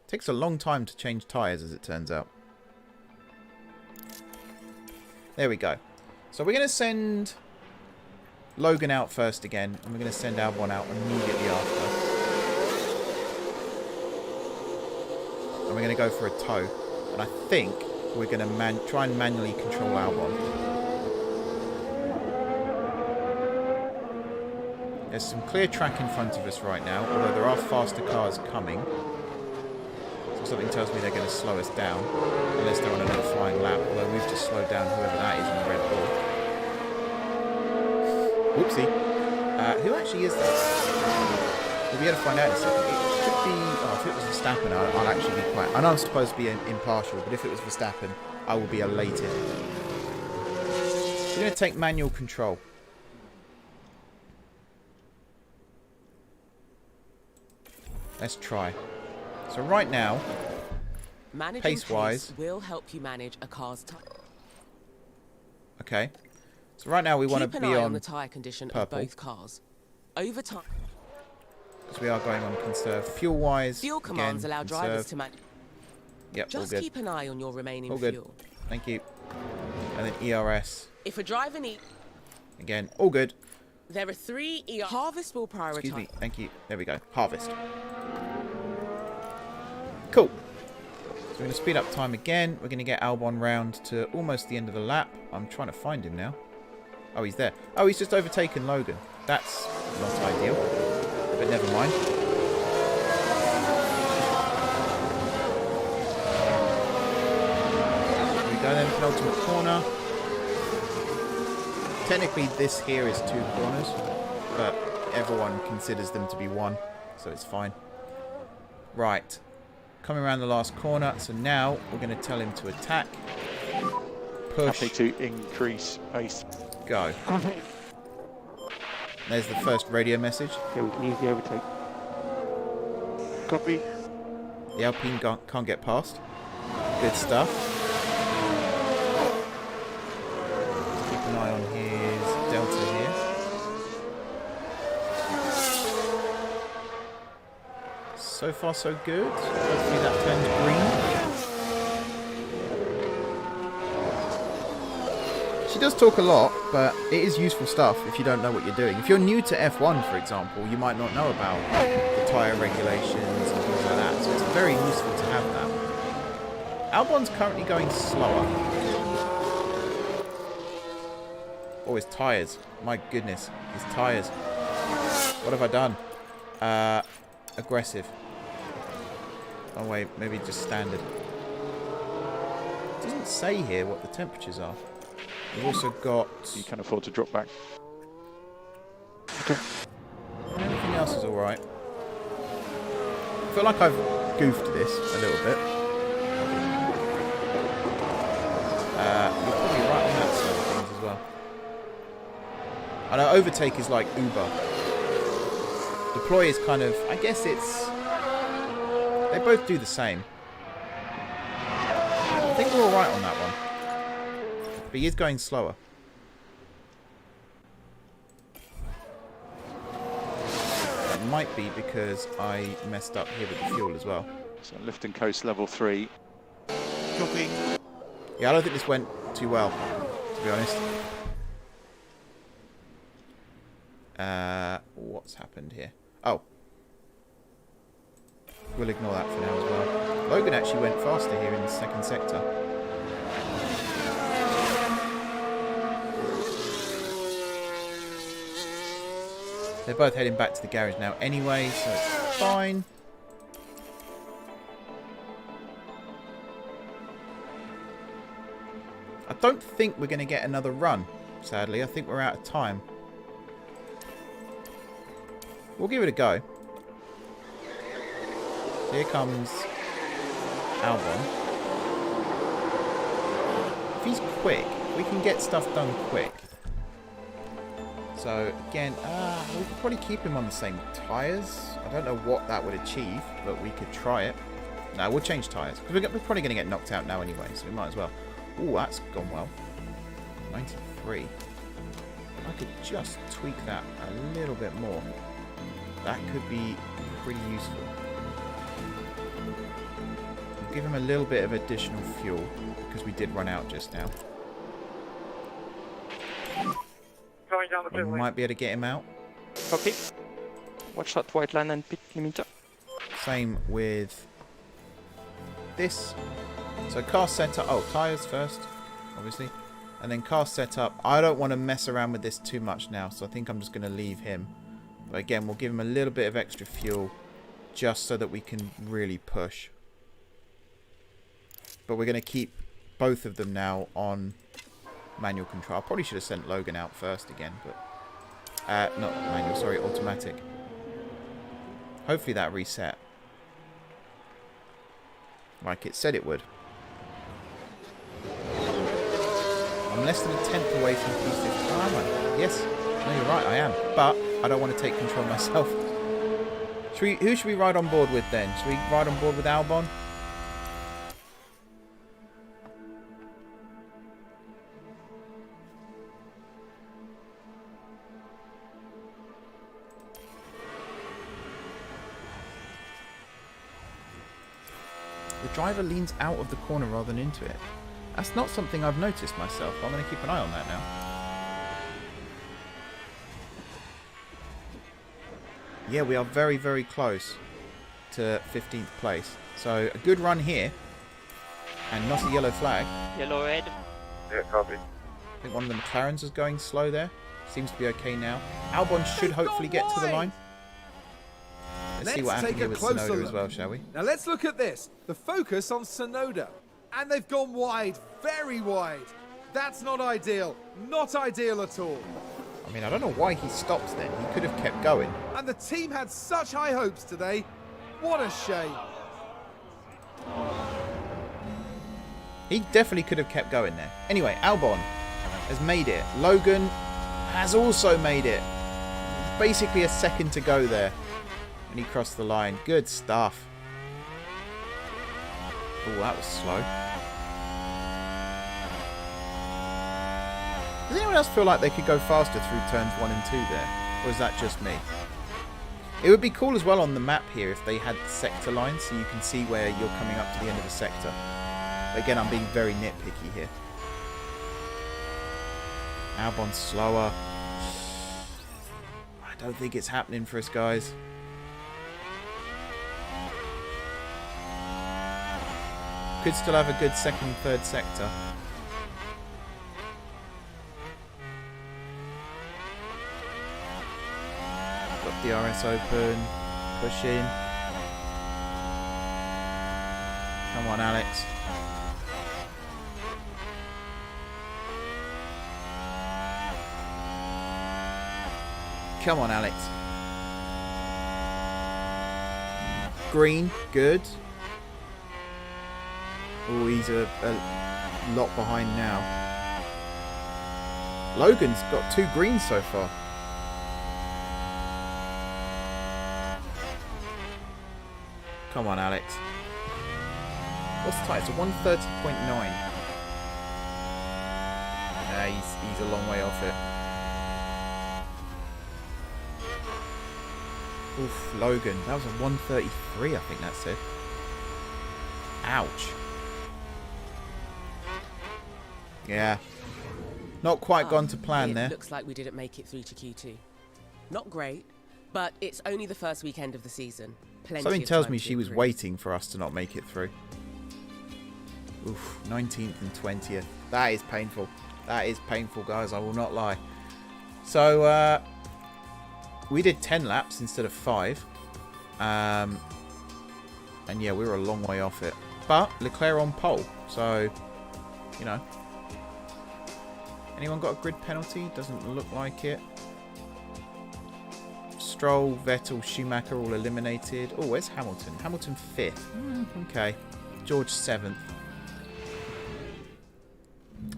Takes a long time to change tyres, as it turns out. There we go. So we're going to send Logan out first again, and we're going to send Albon out immediately after. And we're going to go for a tow. And I think we're going to try and manually control Albon. There's some clear track in front of us right now, although there are faster cars coming. So something tells me they're going to slow us down, unless they're on another flying lap, although we've just slowed down whoever that is in the Red Bull. Whoopsie. Who actually is that? We'll be able to find out in a second. It could be... Oh, if it was Verstappen, I'll actually be quite... I know I'm supposed to be impartial, but if it was Verstappen, I will be elated. We're going to take manual control. Let's try. So right now, pace-wise, will help you manage a car's tire. Okay. So right now we want to be on the tire condition purple. of both cars. Over time, because we are going on conserve. Fuel-wise, fuel commands allow drivers to manage. Yep, Just all good. keep an eye on your remaining All good. fuel. Thank you. And then ERS. If a driver needs, Again, all good. there are 3 Harvest will prioritize. Excuse me. Thank you. There we go. Harvest. Cool. So we're going to speed up time again. We're going to get Albon round to almost the end of the lap. I'm trying to find him now. Oh, he's there. Oh, he's just overtaken Logan. That's not ideal. But never mind. Here we go then. Penultimate corner. Technically, this here is 2 corners. But everyone considers them to be 1. So it's fine. Right. Coming around the last corner, so now we're going to tell him to attack. Push. Happy to increase pace. Go. There's the first radio message. Okay, we can use the overtake. Copy. The Alpine can't get past. Good stuff. Let's keep an eye on his Delta here. So far, so good. Hopefully that turns green. She does talk a lot, but it is useful stuff if you don't know what you're doing. If you're new to F1, for example, you might not know about the tyre regulations and things like that. So it's very useful to have that. Albon's currently going slower. Oh, his tyres. My goodness. His tyres. What have I done? Aggressive. Oh wait, maybe just standard. It doesn't say here what the temperatures are. We've also got... You can afford to drop back. Okay. Everything else is alright. I feel like I've goofed this a little bit. You're probably right on that side of things as well. I know overtake is like Uber. Deploy is kind of... I guess it's... They both do the same. I think we're alright on that one. But he is going slower. That might be because I messed up here with the fuel as well. So lift and coast level 3. Copy. Yeah, I don't think this went too well, to be honest. What's happened here? Oh. We'll ignore that for now as well. Logan actually went faster here in the second sector. They're both heading back to the garage now anyway, so it's fine. I don't think we're going to get another run, sadly. I think we're out of time. We'll give it a go. Here comes Albon. If he's quick, we can get stuff done quick. So, again, we could probably keep him on the same tyres. I don't know what that would achieve, but we could try it. No, we'll change tyres. Because we're probably going to get knocked out now anyway, so we might as well. Ooh, that's gone well. 93. I could just tweak that a little bit more. That could be pretty useful. We'll give him a little bit of additional fuel, because we did run out just now. We might be able to get him out. Copy. Watch that white line and pit limiter. Same with this. So car setup. Oh, tyres first, obviously. And then car setup. I don't want to mess around with this too much now, so I think I'm just going to leave him. But again, we'll give him a little bit of extra fuel just so that we can really push. But we're going to keep both of them now on manual control. I probably should have sent Logan out first again, but not manual, sorry, automatic. Hopefully that reset like it said it would. I'm less than a tenth away from P50. Oh, am I? Yes, no, you're right, I am, but I don't want to take control myself. Who should we ride on board with then? Should we ride on board with Albon? The driver leans out of the corner rather than into it. That's not something I've noticed myself. I'm going to keep an eye on that now. Yeah, we are very, very close to 15th place. So a good run here. And not a yellow flag. Yellow red. Yeah, copy. I think one of the McLarens is going slow there. Seems to be okay now. Albon should hopefully get to the line. Let's see what happened here with Tsunoda as well, shall we? Now let's look at this. The focus on Tsunoda. And they've gone wide, very wide. That's not ideal. Not ideal at all. I mean, I don't know why he stopped then. He could have kept going. And the team had such high hopes today. What a shame. He definitely could have kept going there. Anyway, Albon has made it. Logan has also made it. Basically a second to go there. And he crossed the line. Good stuff. Oh, that was slow. Does anyone else feel like they could go faster through turns 1 and 2 there? Or is that just me? It would be cool as well on the map here if they had sector lines so you can see where you're coming up to the end of the sector. But again, I'm being very nitpicky here. Albon's slower. I don't think it's happening for us, guys. Could still have a good second and third sector. Got DRS open. Push in. Come on, Alex. Come on, Alex. Green, good. Oh, he's a lot behind now. Logan's got 2 greens so far. Come on, Alex. What's the time? It's a 130.9. Nah, he's a long way off it. Oof, Logan. That was a 133, I think that said. Ouch. Yeah. Not quite gone to plan there. Looks like we didn't make it through to Q2. Not great, but it's only the first weekend of the season. Plenty Something of tells time me to she was improve. waiting for us to not make it through. Oof, 19th and 20th. That is painful. That is painful, guys. I will not lie. So, we did 10 laps instead of 5. And yeah, we were a long way off it. But Leclerc on pole. So, you know. Anyone got a grid penalty? Doesn't look like it. Stroll, Vettel, Schumacher all eliminated. Oh, where's Hamilton? Hamilton 5th. Okay. George 7th.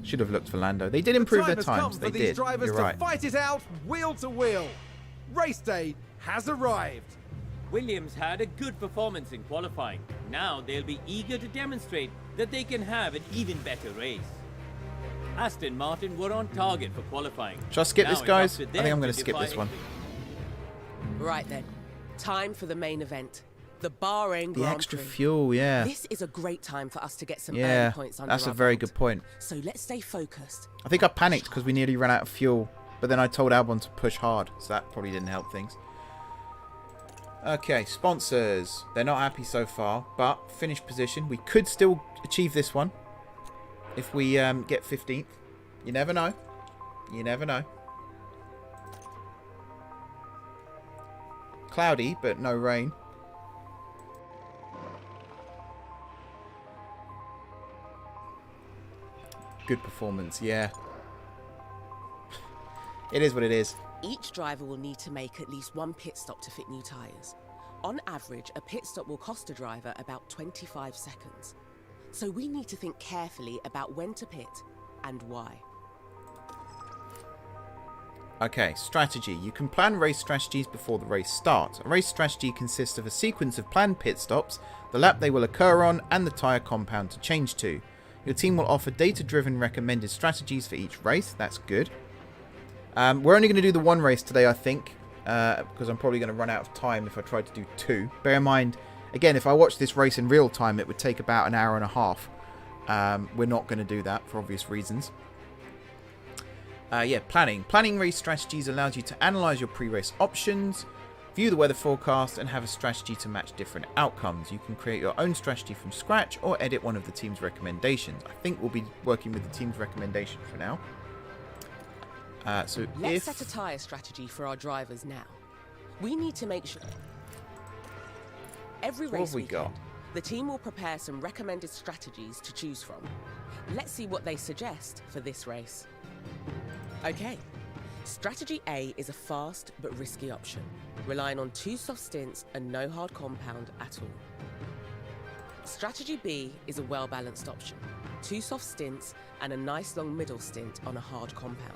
Should have looked for Lando. They did improve their The time has times. come They for these did. drivers You're to right. fight it out wheel to wheel. Race day has arrived. Williams had a good performance in qualifying. Now they'll be eager to demonstrate that they can have an even better race. Aston Martin were on target for qualifying. Shall I skip Now this, it's guys? up to I think them I'm going to to skip defy this one. anything. Right then, time for the main event. The Bahrain The Grand extra Prix. fuel, yeah. This is a great time for us to get some Yeah, early points under that's a our very belt. good point. So let's stay focused. I think I panicked because we nearly ran out of fuel. But then I told Albon to push hard. So that probably didn't help things. Okay, sponsors. They're not happy so far. But finished position. We could still achieve this one. If we get 15th. You never know. You never know. Cloudy, but no rain. Good performance, yeah. It is what it is. Each driver will need to make at least one pit stop to fit new tyres. On average, a pit stop will cost a driver about 25 seconds. So we need to think carefully about when to pit and why. Okay, strategy. You can plan race strategies before the race starts. A race strategy consists of a sequence of planned pit stops, the lap they will occur on, and the tyre compound to change to. Your team will offer data-driven recommended strategies for each race. That's good. We're only going to do the one race today, I think, because I'm probably going to run out of time if I try to do two. Bear in mind, again, if I watch this race in real time, it would take about an hour and a half. We're not going to do that for obvious reasons. Yeah, planning. Planning race strategies allows you to analyse your pre-race options, view the weather forecast, and have a strategy to match different outcomes. You can create your own strategy from scratch or edit one of the team's recommendations. I think we'll be working with the team's recommendation for now. Let's set a tyre strategy for our drivers now. We need to make sure every race weekend, the team will prepare some recommended strategies to choose from. Let's see what they suggest for this race. Okay, strategy A is a fast but risky option, relying on 2 soft stints and no hard compound at all. Strategy B is a well-balanced option, 2 soft stints and a nice long middle stint on a hard compound.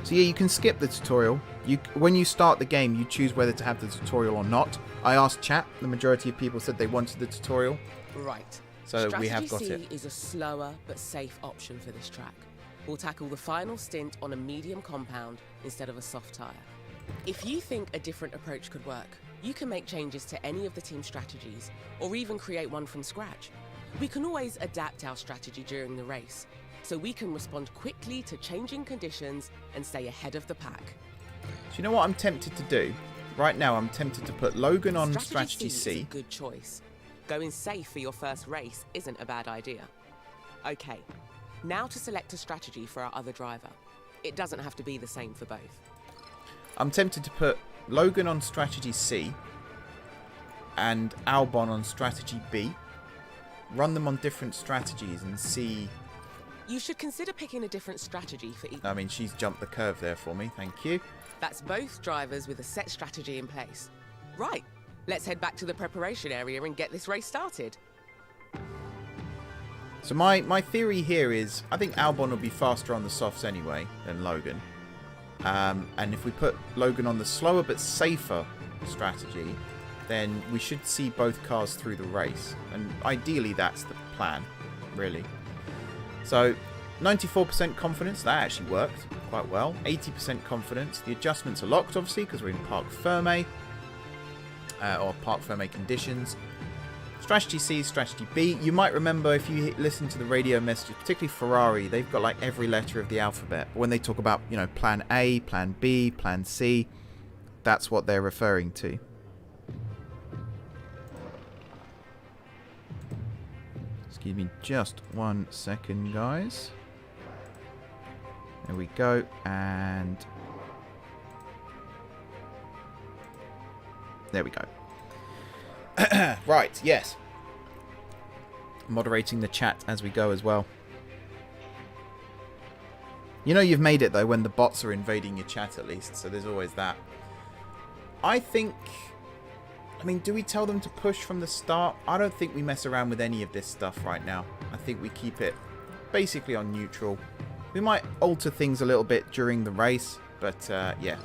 So yeah, you can skip the tutorial. When you start the game, you choose whether to have the tutorial or not. I asked chat, the majority of people said they wanted the tutorial. Right. So we have got it. Strategy C is a slower but safe option for this track. We'll tackle the final stint on a medium compound instead of a soft tyre. If you think a different approach could work, you can make changes to any of the team strategies, or even create one from scratch. We can always adapt our strategy during the race, so we can respond quickly to changing conditions and stay ahead of the pack. Do you know what I'm tempted to do? Right now, I'm tempted to put Logan on Strategy C C. is a good choice. Going safe for your first race isn't a bad idea. Okay, now to select a strategy for our other driver. It doesn't have to be the same for both. I'm tempted to put Logan on Strategy C and Albon on Strategy B. Run them on different strategies and see... You should consider picking a different strategy for each. I mean, she's jumped the curve there for me. Thank you. That's both drivers with a set strategy in place. Right, let's head back to the preparation area and get this race started. So my theory here is, I think Albon will be faster on the softs anyway than Logan. And if we put Logan on the slower but safer strategy, then we should see both cars through the race. And ideally that's the plan, really. So 94% confidence, that actually worked quite well. 80% confidence. The adjustments are locked, obviously, because we're in Parc Fermé, or Parc Fermé conditions. Strategy C, Strategy B. You might remember if you listen to the radio messages, particularly Ferrari, they've got like every letter of the alphabet. When they talk about, you know, Plan A, Plan B, Plan C, that's what they're referring to. Excuse me just 1 second, guys. There we go, and there we go. Right, yes. Moderating the chat as we go as well. You know you've made it though when the bots are invading your chat at least, so there's always that. I think... I mean, do we tell them to push from the start? I don't think we mess around with any of this stuff right now. I think we keep it basically on neutral. We might alter things a little bit during the race, but yeah.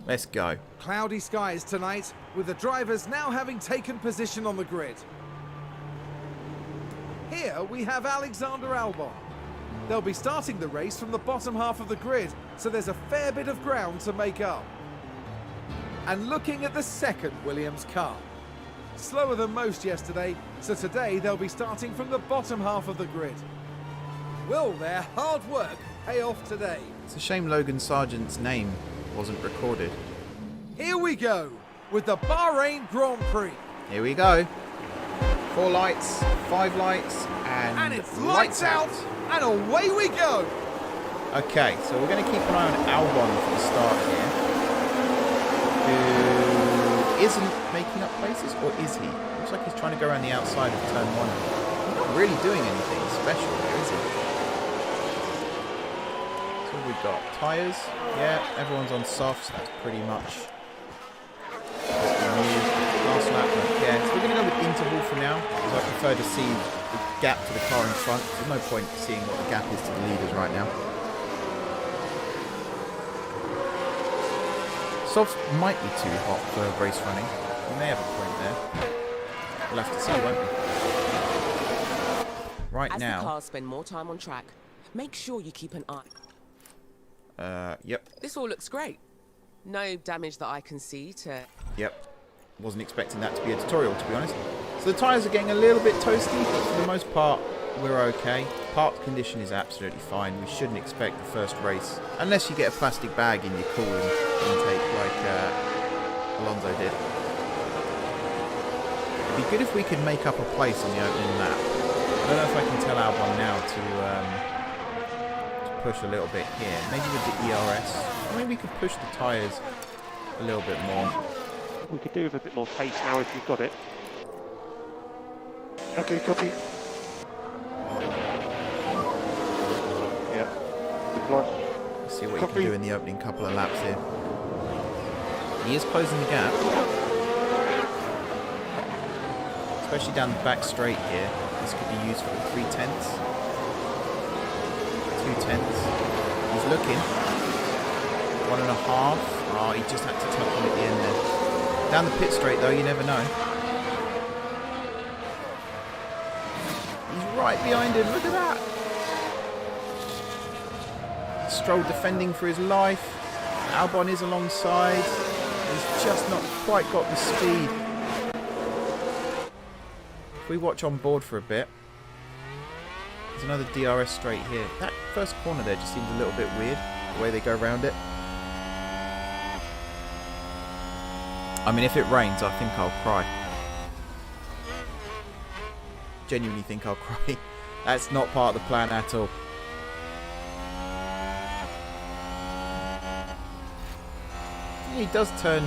Let's go. Cloudy skies tonight, with the drivers now having taken position on the grid. Here we have Alexander Albon. They'll be starting the race from the bottom half of the grid, so there's a fair bit of ground to make up. And looking at the second Williams car. Slower than most yesterday, so today they'll be starting from the bottom half of the grid. Will their hard work pay off today? It's a shame Logan Sargent's name wasn't recorded. Here we go with the Bahrain Grand Prix. Here we go. 4 lights, 5 lights, And it's lights out, and away we go. Okay, so we're going to keep an eye on Albon for the start here. Who isn't making up places, or is he? Looks like he's trying to go around the outside of turn 1. He's not really doing anything special here, is he? So we've got tyres. Yeah, everyone's on softs. That's pretty much what we need. Last lap, don't care. So we're going to go with interval for now, because I prefer to see the gap to the car in front. There's no point seeing what the gap is to the leaders right now. Softs might be too hot for race running. We may have a point there. We'll have to see, won't we? Right now. As the cars spend more time on track, make sure you keep an eye. Yep. This all looks great. No damage that I can see to... Yep. Wasn't expecting that to be a tutorial, to be honest. So the tyres are getting a little bit toasty, but for the most part, we're okay. Part condition is absolutely fine. We shouldn't expect the first race, unless you get a plastic bag in your cooling intake like Alonso did. It'd be good if we could make up a place on the opening lap. I don't know if I can tell Albon now to push a little bit here. Maybe with the ERS. Or maybe we could push the tyres a little bit more. We could do with a bit more pace now if you've got it. Okay, copy. Yeah. Good plan. Let's see what he can do in the opening couple of laps here. He is closing the gap. Especially down the back straight here. This could be useful. 3/10. 2/10. He's looking. 1.5. Oh, he just had to tuck him at the end there. Down the pit straight though, you never know. He's right behind him, look at that! Stroll defending for his life. Albon is alongside. He's just not quite got the speed. If we watch on board for a bit. There's another DRS straight here. That first corner there just seems a little bit weird, the way they go around it. I mean, if it rains, I think I'll cry. Genuinely think I'll cry. That's not part of the plan at all. Yeah, he does turn...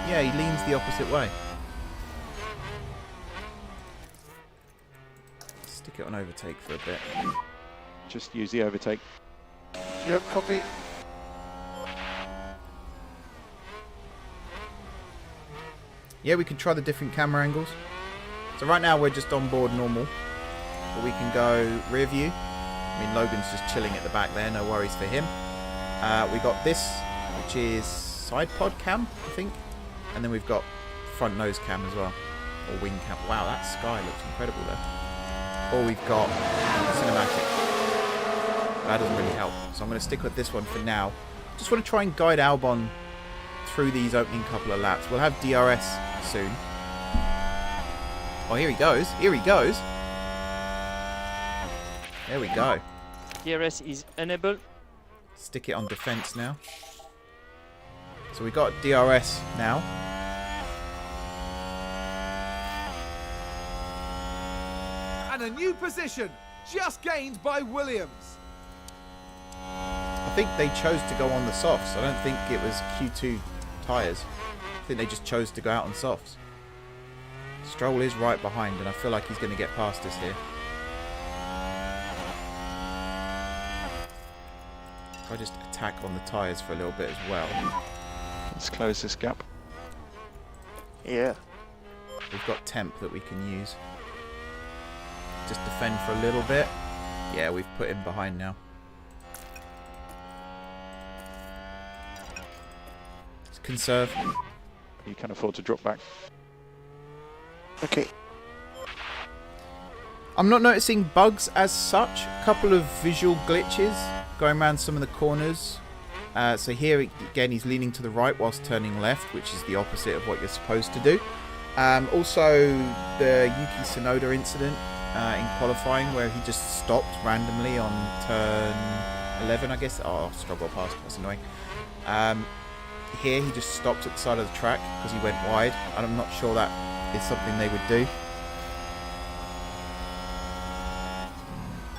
yeah, he leans the opposite way. Stick it on overtake for a bit. Just use the overtake. Yep, copy. Yeah, we can try the different camera angles. So right now we're just on board normal. But we can go rear view. I mean, Logan's just chilling at the back there, no worries for him. We got this, which is side pod cam, I think. And then we've got front nose cam as well. Or wing cam. Wow, that sky looks incredible there. Or we've got cinematic. That doesn't really help. So I'm going to stick with this one for now. Just want to try and guide Albon through these opening couple of laps. We'll have DRS soon. Oh, here he goes. Here he goes. There we go. DRS is enabled. Stick it on defense now. So we got DRS now. And a new position, just gained by Williams. I think they chose to go on the softs. I don't think it was Q2 tyres. I think they just chose to go out on softs. Stroll is right behind, and I feel like he's going to get past us here. If I just attack on the tyres for a little bit as well. Let's close this gap. Yeah. We've got temp that we can use. just defend for a little bit. Yeah, we've put him behind now. Let's conserve. You can afford to drop back. Okay. I'm not noticing bugs as such. A couple of visual glitches going around some of the corners. So here again he's leaning to the right whilst turning left, which is the opposite of what you're supposed to do. Also the Yuki Tsunoda incident in qualifying where he just stopped randomly on turn 11, I guess. Oh, struggle past, that's annoying. Here he just stopped at the side of the track because he went wide, and I'm not sure that is something they would do.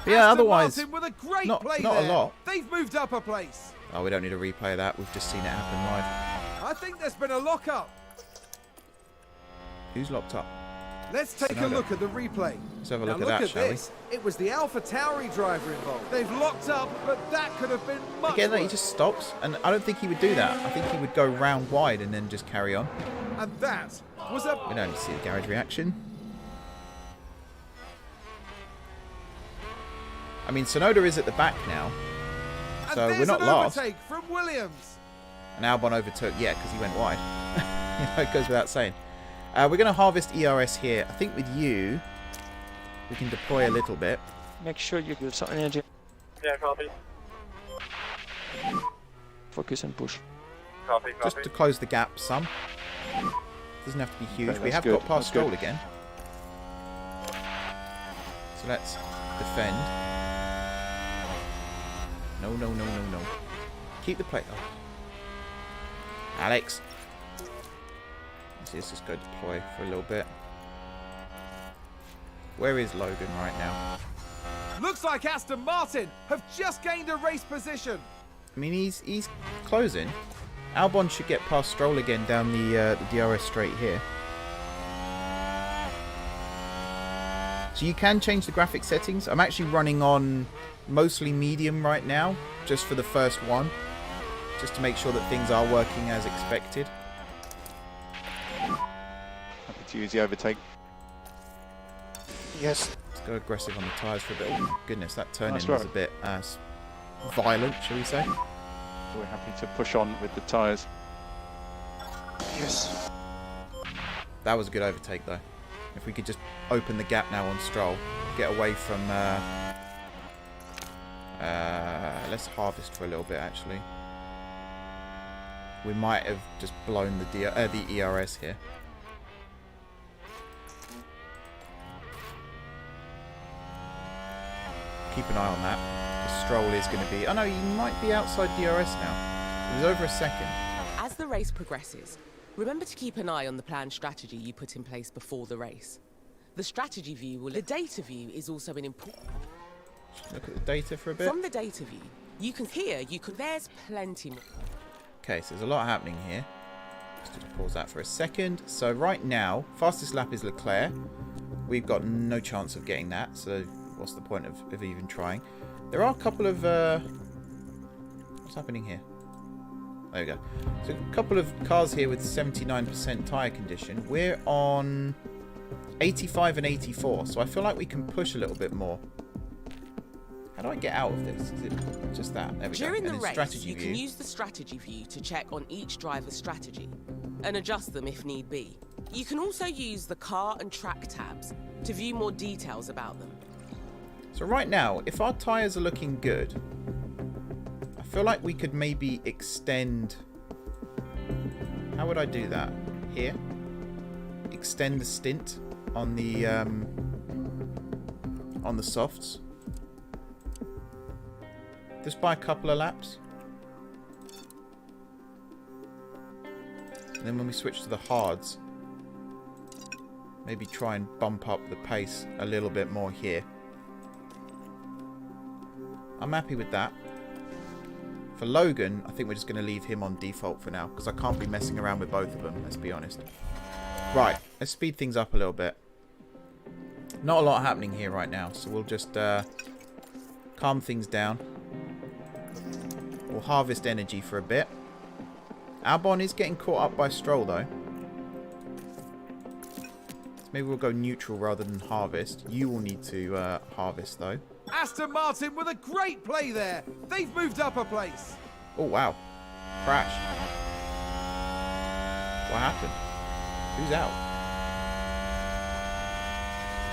But yeah, otherwise, with a great not play a there. lot. They've moved up a place. Oh, we don't need a replay of that. We've just seen it happen live. I think there's been a lock-up. Who's locked up? Let's take a look at the replay. Let's have a Now look at that, shall this. It was the Alpha Tauri driver involved. They've locked up, but that could have been much Again, worse. he just stops, and I don't think he would do that. I think he would go round wide and then just carry on. And that was a... We don't see the garage reaction. I mean, Tsunoda is at the back now, so we're not last. Overtake from Williams. And Albon overtook, yeah, because he went wide. You know, it goes without saying. We're going to harvest ERS here. I think with you, we can deploy a little bit. Make sure you give some energy. Yeah, copy. Focus and push. Copy, copy. Just to close the gap some. Doesn't have to be huge. Okay, We have that's got good, past that's Stroll good. again. So let's defend. No, no, no, no, no. Keep the plate. Oh. Alex. Let's just go deploy for a little bit. Where is Logan right now? Looks like Aston Martin have just gained a race position. I mean, he's closing. Albon should get past Stroll again down the DRS straight here. So you can change the graphic settings. I'm actually running on mostly medium right now, just for the first one, just to make sure that things are working as expected. Happy to use the overtake. Yes. Let's go aggressive on the tyres for a bit. Oh, goodness, that turn-in Nice was work. a bit violent, shall we say. We're happy to push on with the tyres. Yes. That was a good overtake, though. If we could just open the gap now on Stroll, get away from... let's harvest for a little bit, actually. We might have just blown the ERS here. Keep an eye on that, because Stroll is going to be... Oh no, he might be outside DRS now. It was over a second. As the race progresses, remember to keep an eye on the planned strategy you put in place before the race. The strategy view will... The data view is also an important... Look at the data for a bit. From the data view, you can... Here, you can... There's plenty more... Okay, so there's a lot happening here. Just pause that for a second. So right now, fastest lap is Leclerc. We've got no chance of getting that, so what's the point of even trying? There are a couple of... what's happening here? There we go. So a couple of cars here with 79% tyre condition. We're on 85 and 84, so I feel like we can push a little bit more. How do I get out of this? Is it just that? There we During go. the And race, strategy you view. can use the strategy view to check on each driver's strategy and adjust them if need be. You can also use the car and track tabs to view more details about them. So right now, if our tyres are looking good, I feel like we could maybe extend... How would I do that? Here? Extend the stint on the softs. Just by a couple of laps. And then when we switch to the hards, maybe try and bump up the pace a little bit more here. I'm happy with that. For Logan, I think we're just going to leave him on default for now, because I can't be messing around with both of them, let's be honest. Right, let's speed things up a little bit. Not a lot happening here right now, so we'll just calm things down. We'll harvest energy for a bit. Albon is getting caught up by Stroll, though. Let's Maybe we'll go neutral rather than harvest. You will need to harvest, though. Aston Martin with a great play there. They've moved up a place. Oh, wow. Crash. What happened? Who's out?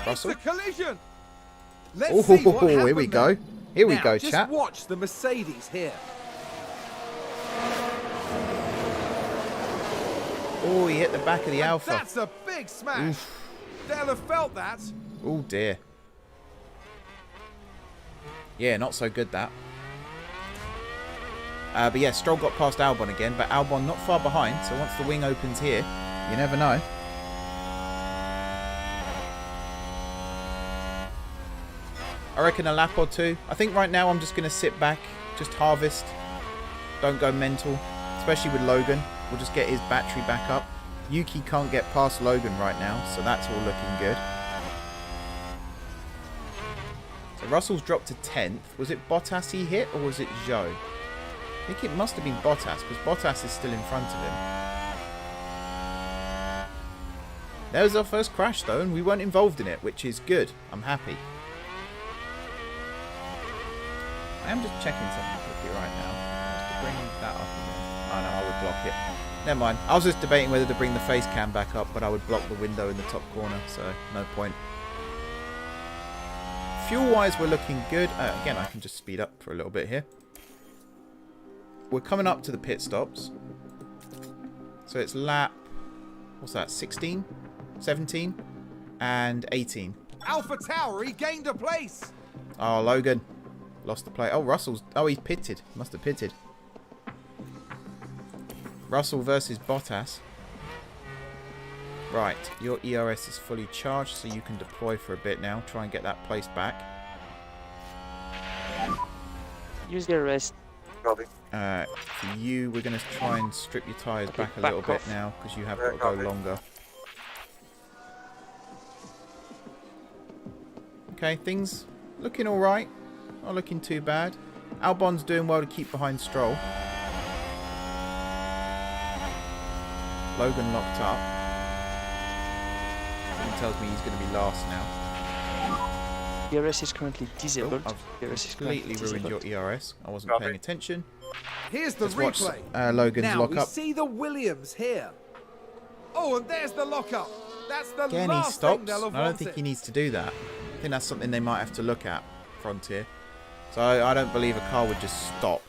Russell? It's a collision. Let's see what happened. Here we go. Here we go, just chat. Watch the Mercedes here. Oh, he hit the back of the Alpha. That's a big smash. Oof. They'll have felt that. Oh, dear. Yeah, not so good, that. But yeah, Stroll got past Albon again, but Albon not far behind, so once the wing opens here, you never know. I reckon a lap or two. I think right now I'm just going to sit back, just harvest. Don't go mental, especially with Logan. We'll just get his battery back up. Yuki can't get past Logan right now, so that's all looking good. So Russell's dropped to 10th. Was it Bottas he hit, or was it Zhou? I think it must have been Bottas, because Bottas is still in front of him. There was our first crash, though, and we weren't involved in it, which is good. I'm happy. I am just checking something quickly right now. Just to bring that up. Oh no, I would block it. Never mind. I was just debating whether to bring the face cam back up, but I would block the window in the top corner, so no point. Fuel-wise, we're looking good. Again, I can just speed up for a little bit here. We're coming up to the pit stops. So it's lap, what's that, 16, 17, and 18. Alpha Tower, he gained a place. Oh, Logan. Lost the plate. Oh, Russell's... Oh, he's pitted. Must have pitted. Russell versus Bottas. Right. Your ERS is fully charged, so you can deploy for a bit now. Try and get that place back. Use the rest. Copy. For you, we're going to try and strip your tyres back a little bit now, because you have got to go longer. Okay, things looking alright. Not looking too bad. Albon's doing well to keep behind Stroll. Logan locked up. He tells me he's going to be last now. ERS is currently disabled. Oh, I've completely ruined your ERS. I wasn't Copy. paying attention. Here's the Let's watch replay. Logan's now lock we up. see the Williams here. Oh, and there's the lockup. That's the Again, he last thing stops. they'll have I don't wanted. think he needs to do that. I think that's something they might have to look at, Frontier. So I don't believe a car would just stop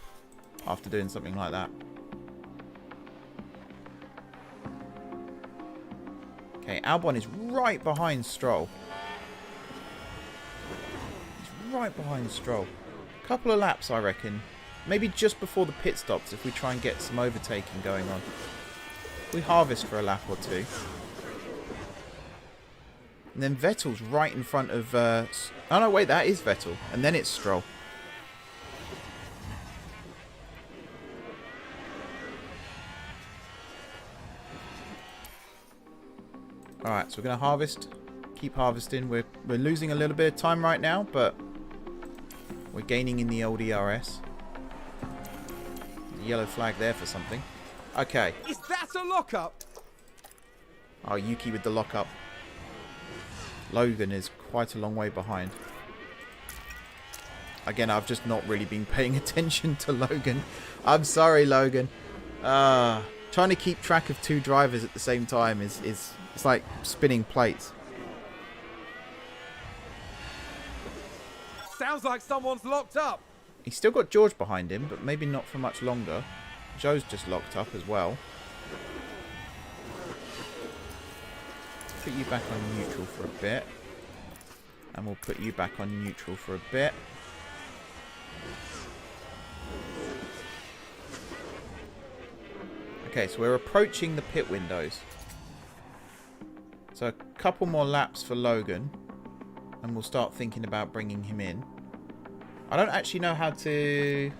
after doing something like that. Okay, Albon is right behind Stroll. He's right behind Stroll. Couple of laps, I reckon. Maybe just before the pit stops if we try and get some overtaking going on. We harvest for a lap or two. And then Vettel's right in front of... oh no, wait, that is Vettel. And then it's Stroll. Alright, so we're going to harvest. Keep harvesting. We're losing a little bit of time right now, but we're gaining in the old ERS. Yellow flag there for something. Okay. Is that a lockup? Oh, Yuki with the lockup. Logan is quite a long way behind. Again, I've just not really been paying attention to Logan. I'm sorry, Logan. Trying to keep track of two drivers at the same time is it's like spinning plates. Sounds like someone's locked up. He's still got George behind him, but maybe not for much longer. Zhou's just locked up as well. Put you back on neutral for a bit. And we'll put you back on neutral for a bit. Okay, so we're approaching the pit windows. So a couple more laps for Logan. And we'll start thinking about bringing him in. I don't actually know how to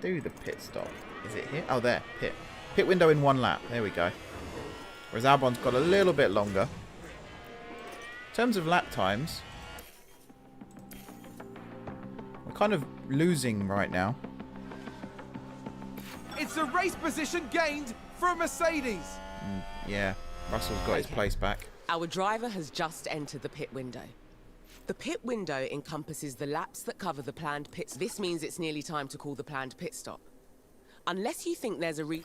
do the pit stop. Is it here? Oh, there. Pit. Pit window in one lap. There we go. Whereas Albon's got a little bit longer. In terms of lap times, we're kind of losing right now. It's a race position gained for a Mercedes. Yeah, Russell's got his place back. Our driver has just entered the pit window. The pit window encompasses the laps that cover the planned pits. This means it's nearly time to call the planned pit stop. Unless you think there's a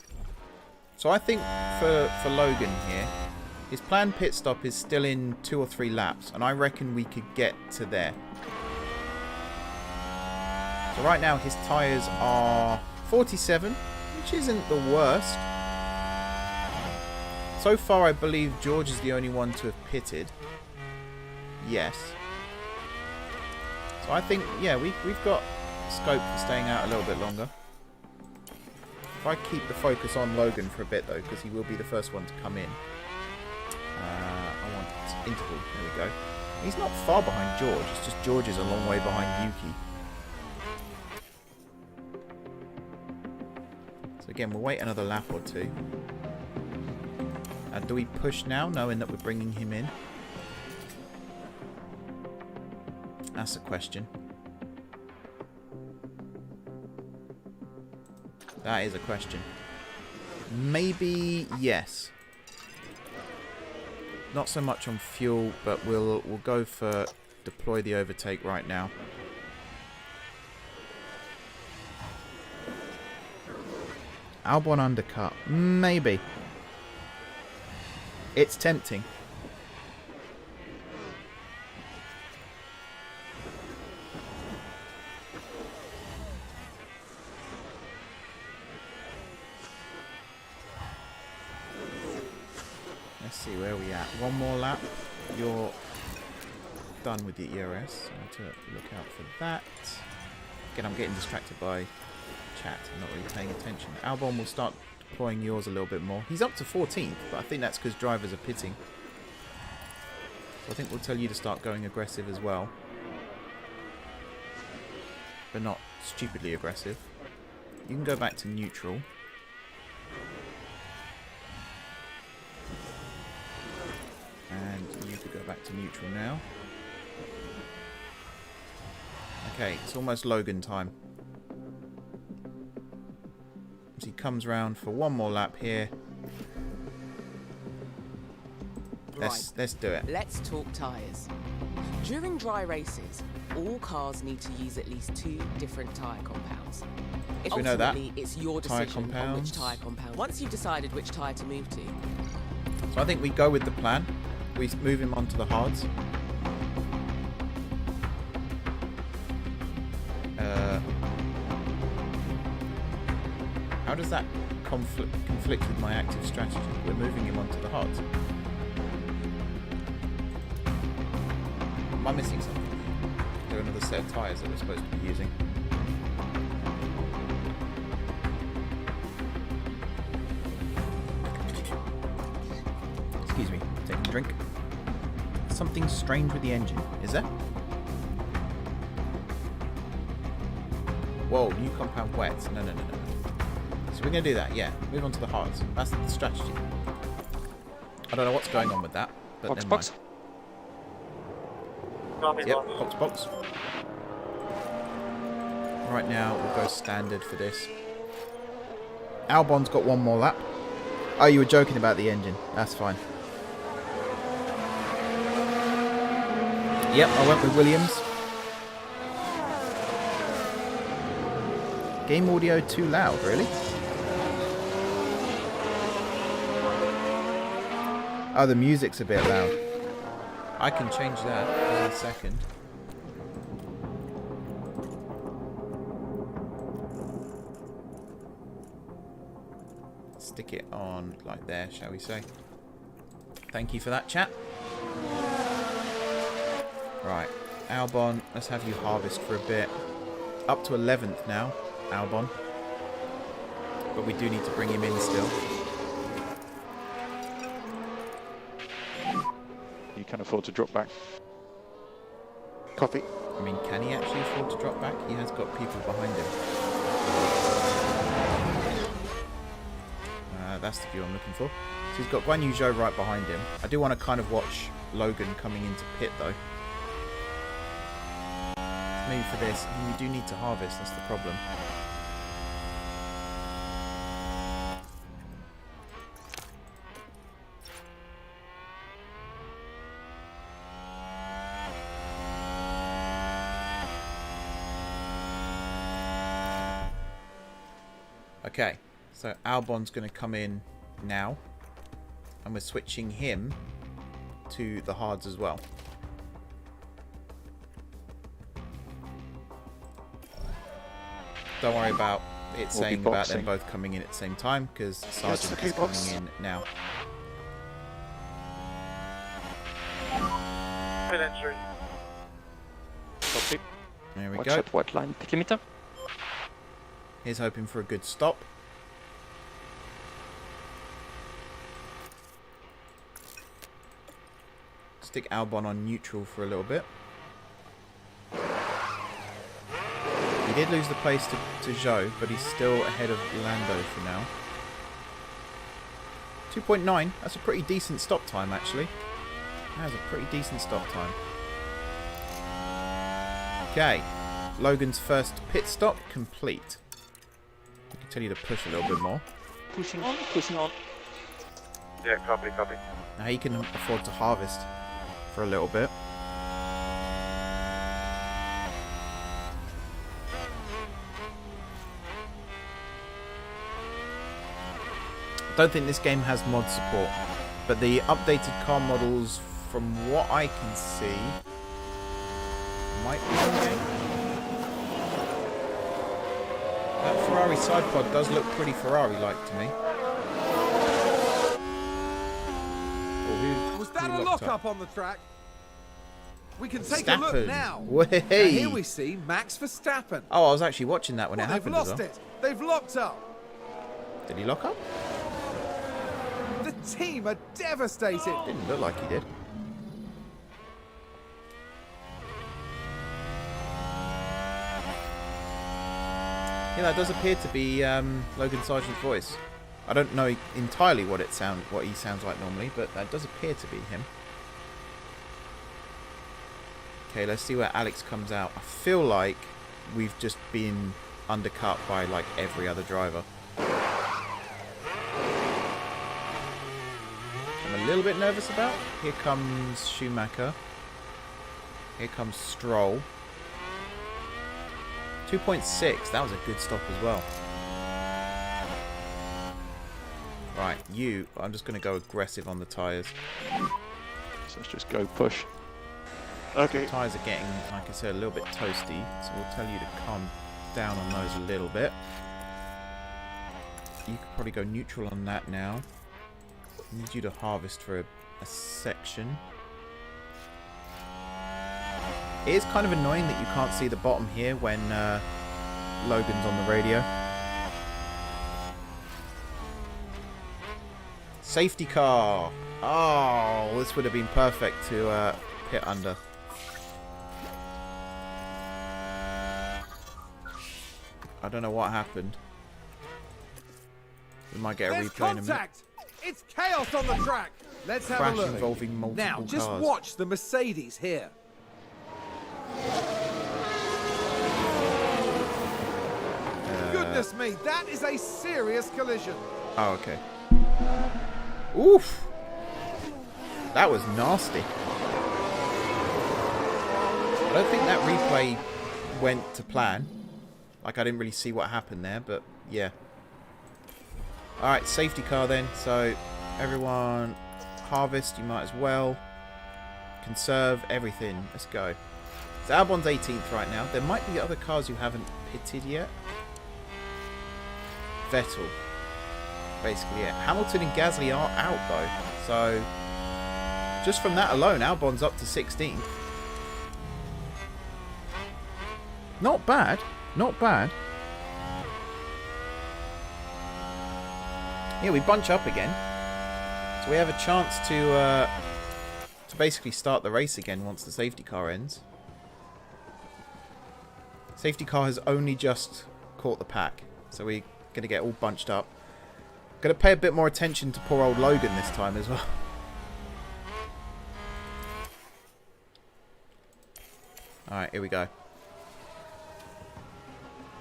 So I think for Logan here, his planned pit stop is still in 2 or 3 laps, and I reckon we could get to there. So right now his tyres are 47, which isn't the worst. So far I believe George is the only one to have pitted. Yes. So I think, yeah, we've got scope for staying out a little bit longer. If I keep the focus on Logan for a bit though, because he will be the first one to come in. I want interval, there we go. He's not far behind George, it's just George is a long way behind Yuki. So again, we'll wait another lap or 2. Do we push now, knowing that we're bringing him in? That's a question. That is a question. Maybe yes. Not so much on fuel, but we'll go for deploy the overtake right now. Albon undercut. Maybe. It's tempting. Let's see where we at. One more lap. You're done with the ERS. I need to look out for that. Again, I'm getting distracted by chat. I'm not really paying attention. Albon will start deploying yours a little bit more. He's up to 14th, but I think that's because drivers are pitting. So I think we'll tell you to start going aggressive as well. But not stupidly aggressive. You can go back to neutral. And you could go back to neutral now. Okay, it's almost Logan time. As he comes round for one more lap here. Let's do it. Let's talk tyres. During dry races, all cars need to use at least 2 different tyre compounds. So we know that. It's your decision on which tyre compound. Once you've decided which tyre to move to. So I think we go with the plan. We move him onto the hards. How does that conflict with my active strategy? We're moving him onto the hards. Am I missing something? Is there another set of tyres that we're supposed to be using? Excuse me, taking a drink. Something strange with the engine, is there? Whoa, new compound wets. No. So we're going to do that, yeah. Move on to the hards. That's the strategy. I don't know what's going on with that, but never mind. Yep, box. Right now, we'll go standard for this. Albon's got one more lap. Oh, you were joking about the engine. That's fine. Yep, I went with Williams. Game audio too loud, really? Oh, the music's a bit loud. I can change that in a second. Stick it on like there, shall we say. Thank you for that, chat. Right, Albon, let's have you harvest for a bit. Up to 11th now, Albon. But we do need to bring him in still. You can afford to drop back. Copy. I mean, can he actually afford to drop back? He has got people behind him. That's the view I'm looking for. So he's got Guan Yu Zhou right behind him. I do want to kind of watch Logan coming into pit though. Maybe for this, we do need to harvest, that's the problem. Okay, so Albon's going to come in now. And we're switching him to the hards as well. Don't worry about it saying about them both coming in at the same time, because Sergeant is coming in now. Entry. Copy. There we Watch go. at white line pit limiter. He's hoping for a good stop. Stick Albon on neutral for a little bit. He did lose the place to Zhou, but he's still ahead of Lando for now. 2.9, that's a pretty decent stop time actually. That is a pretty decent stop time. Okay, Logan's first pit stop complete. I can tell you to push a little bit more. Pushing on, pushing on. Yeah, copy, copy. Now he can afford to harvest for a little bit. I don't think this game has mod support, but the updated car models, from what I can see, might be okay. That Ferrari side pod does look pretty Ferrari-like to me. Oh, Was that a lock-up on the track? We can take a Verstappen. look now. Way. And here we see Max Verstappen. Oh, I was actually watching that when it They've happened as lost well. it. They've locked up. Did he lock up? The team are devastated. Didn't look like he did. Yeah, that does appear to be Logan Sargent's voice. I don't know entirely what he sounds like normally, but that does appear to be him. Okay, let's see where Alex comes out. I feel like we've just been undercut by like every other driver. I'm a little bit nervous about. Here comes Schumacher. Here comes Stroll. 2.6. That was a good stop as well. Right, I'm just going to go aggressive on the tyres. So let's just go push. Okay. The tyres are getting, like I said, a little bit toasty, so we'll tell you to calm down on those a little bit. You could probably go neutral on that now. I need you to harvest for a section. It is kind of annoying that you can't see the bottom here when Logan's on the radio. Safety car. Oh, this would have been perfect to pit under. I don't know what happened. We might get a There's replay in a minute. contact. It's chaos on the track. Let's have Crash a look. involving multiple Now, just cars. watch the Mercedes here. Goodness me, that is a serious collision. Oh, okay. Oof. That was nasty. I don't think that replay went to plan. Like, I didn't really see what happened there, but yeah. Alright, safety car then. So, everyone harvest, you might as well. Conserve everything. Let's go. So, Albon's 18th right now. There might be other cars who haven't pitted yet. Vettel. Basically, yeah. Hamilton and Gasly are out, though. So, just from that alone, Albon's up to 16th. Not bad. Not bad. Yeah, we bunch up again. So we have a chance to basically start the race again once the safety car ends. Safety car has only just caught the pack. So we're going to get all bunched up. Going to pay a bit more attention to poor old Logan this time as well. Alright, here we go.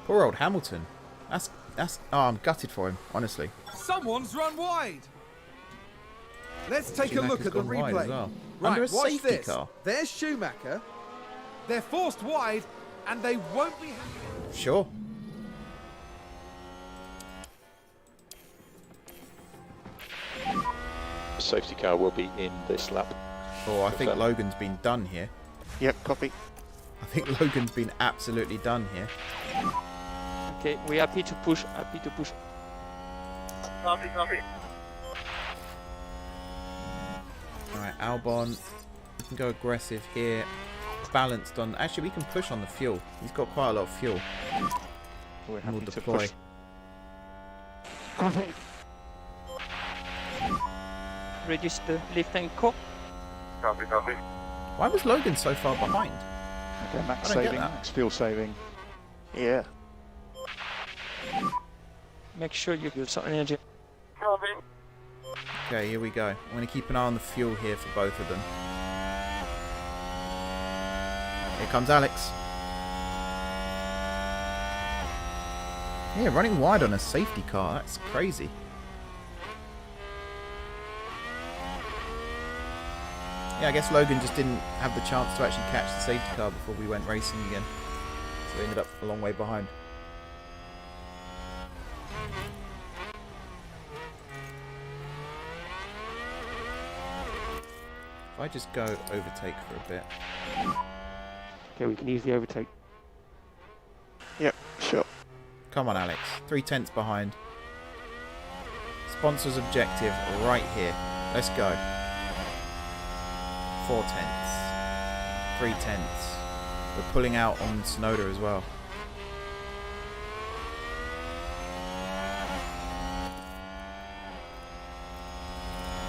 Poor old Hamilton. That's oh, I'm gutted for him, honestly. Someone's run wide. Let's take a look Schumacher's at the gone wide replay. as well. Right, Under a watch safety this. car. There's Schumacher. They're forced wide, and they won't be happy. Sure. The safety car will be in this lap. Oh, I think Logan's been done here. Yep, copy. I think Logan's been absolutely done here. Okay, we're happy to push, happy to push. Copy, copy. Alright, Albon. We can go aggressive here. Balanced on... Actually, we can push on the fuel. He's got quite a lot of fuel. We're And happy we'll to deploy. push. Copy. Register lift and core. Copy, copy. Why was Logan so far behind? Okay, max I don't get saving, that. max fuel saving. Yeah. Make sure you use some energy. Copy. Okay, here we go. I'm going to keep an eye on the fuel here for both of them. Here comes Alex. Yeah, running wide on a safety car. That's crazy. Yeah, I guess Logan just didn't have the chance to actually catch the safety car before we went racing again. So he ended up a long way behind. If I just go overtake for a bit. Okay, we can easily overtake. Yep, sure. Come on, Alex. 3/10 behind. Sponsor's objective right here. Let's go. 4/10. 3/10. We're pulling out on Sonoda as well.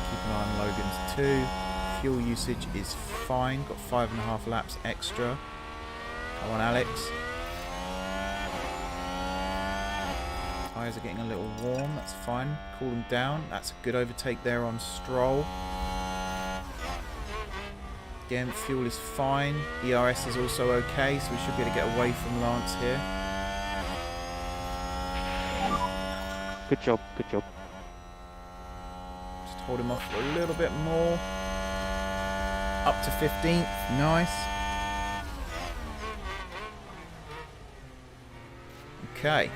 Keep an eye on Logan's too. Fuel usage is fine. Got 5.5 laps extra. Come on, Alex. Tyres are getting a little warm. That's fine. Cool them down. That's a good overtake there on Stroll. Again, fuel is fine. ERS is also okay, so we should be able to get away from Lance here. Good job, good job. Just hold him off for a little bit more. Up to 15th. Nice. Okay.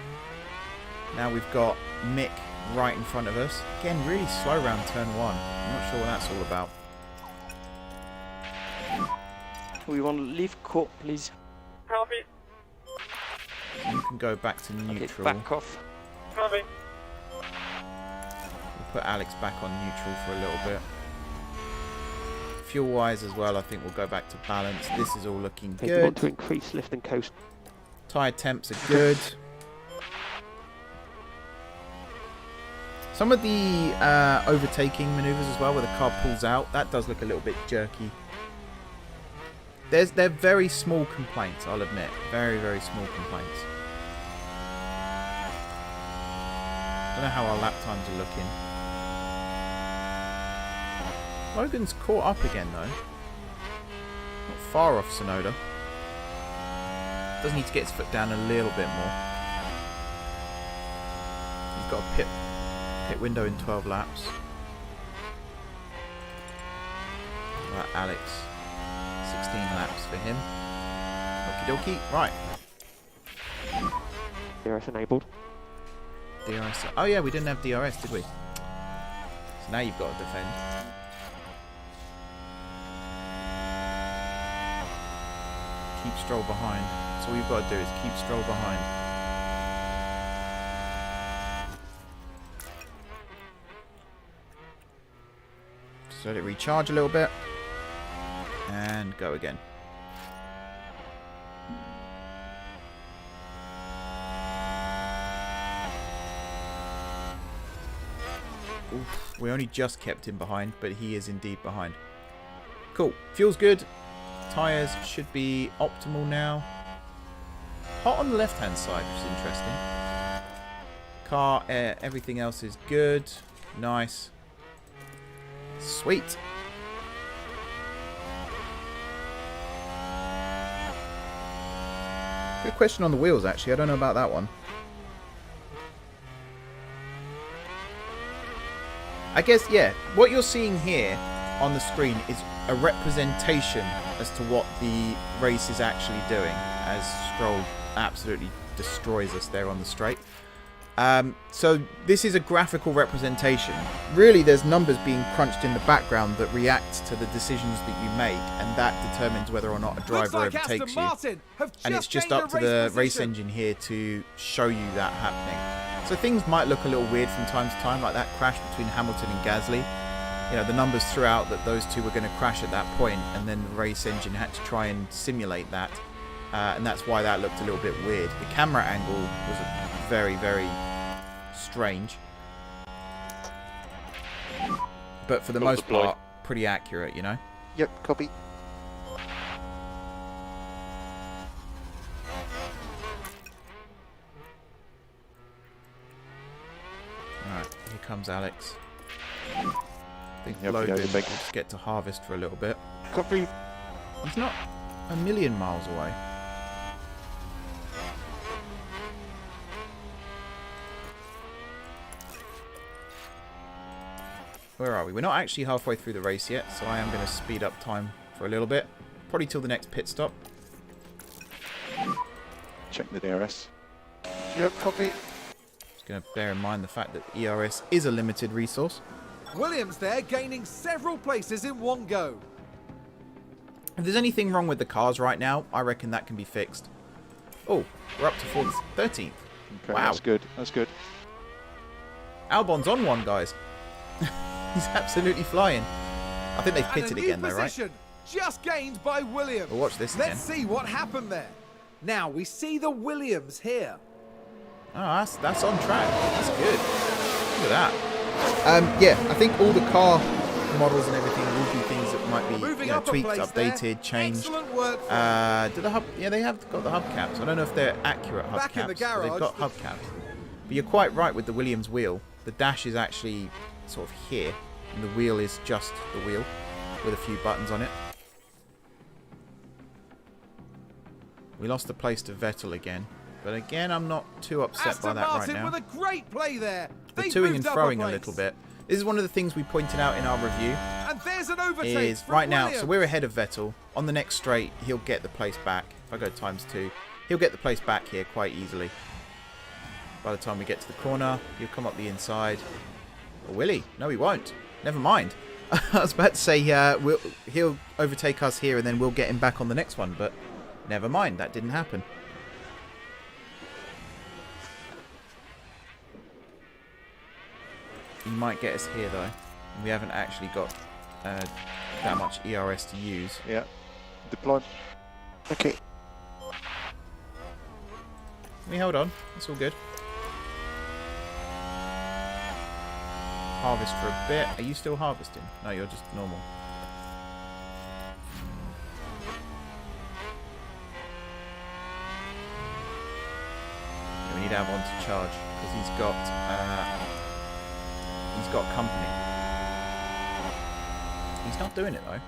Now we've got Mick right in front of us. Again, really slow round turn 1. I'm not sure what that's all about. We want to leave core, please. Copy. You can go back to Okay, neutral. back off. Copy. We'll put Alex back on neutral for a little bit. Fuel wise as well, I think we'll go back to balance. This is all looking Okay, we want to good. increase lift and coast. Tyre temps are good. Some of the overtaking manoeuvres as well, where the car pulls out, that does look a little bit jerky. They're very small complaints, I'll admit. Very, very small complaints. Don't know how our lap times are looking. Logan's caught up again, though. Not far off Sonoda. Does need to get his foot down a little bit more. He's got a pit window in 12 laps. Right, Alex. 16 laps for him. Okie dokie. Right. DRS enabled. DRS. Oh yeah, we didn't have DRS, did we? So now you've got to defend. Keep Stroll behind. So all you've got to do is keep Stroll behind. Just let it recharge a little bit. And go again. Oof, we only just kept him behind, but he is indeed behind. Cool. Fuel's good. Tyres should be optimal now. Hot on the left-hand side, which is interesting. Car, air, everything else is good. Nice. Sweet. Good question on the wheels, actually. I don't know about that one. I guess, yeah, what you're seeing here on the screen is a representation as to what the race is actually doing, as Stroll absolutely destroys us there on the straight. So this is a graphical representation. Really, there's numbers being crunched in the background that react to the decisions that you make, and that determines whether or not a driver overtakes you. And it's just up to the race engine here to show you that happening. So things might look a little weird from time to time, like that crash between Hamilton and Gasly. You know, the numbers threw out that those two were going to crash at that point, and then the race engine had to try and simulate that. And that's why that looked a little bit weird. The camera angle was very, very strange. But for the most part, pretty accurate, you know? Yep, copy. Alright, here comes Alex. I think Yep, Logan yeah, will just get to harvest for a little bit. Copy. He's not a million miles away. Where are we? We're not actually halfway through the race yet, so I am going to speed up time for a little bit. Probably till the next pit stop. Check the DRS. Yep, copy. Just going to bear in mind the fact that ERS is a limited resource. Williams there gaining several places in one go. If there's anything wrong with the cars right now, I reckon that can be fixed. Oh, we're up to 13th. Okay, Wow. that's good. That's good. Albon's on one, guys. He's absolutely flying. I think they've pitted again, though, right? Just gained by Williams. We'll watch this again. Let's see what happened there. Now we see the Williams here. Oh, that's on track. That's good. Look at that. Yeah, I think all the car models and everything will be things that might be tweaked, updated, changed. Excellent work. Do the hub? Yeah, they have got the hubcaps. I don't know if they're accurate hubcaps. in the garage. They've got hubcaps. But you're quite right with the Williams wheel. The dash is actually sort of here, and the wheel is just the wheel with a few buttons on it. We lost the place to Vettel again, but again, I'm not too upset by that right now. With a great play there. They're toing and froing a little bit. This is one of the things we pointed out in our review. And there's an overtake is right now, so we're ahead of Vettel. On the next straight, he'll get the place back. If I go ×2, he'll get the place back here quite easily. By the time we get to the corner, he'll come up the inside. Or will he? No, he won't. Never mind. I was about to say he'll overtake us here and then we'll get him back on the next one, but never mind. That didn't happen. He might get us here, though. We haven't actually got that much ERS to use. Yeah. Deploy. Okay. We hold on. It's all good. Harvest for a bit. Are you still harvesting? No, you're just normal. Yeah, we need Albon to charge because he's got company. He's not doing it though.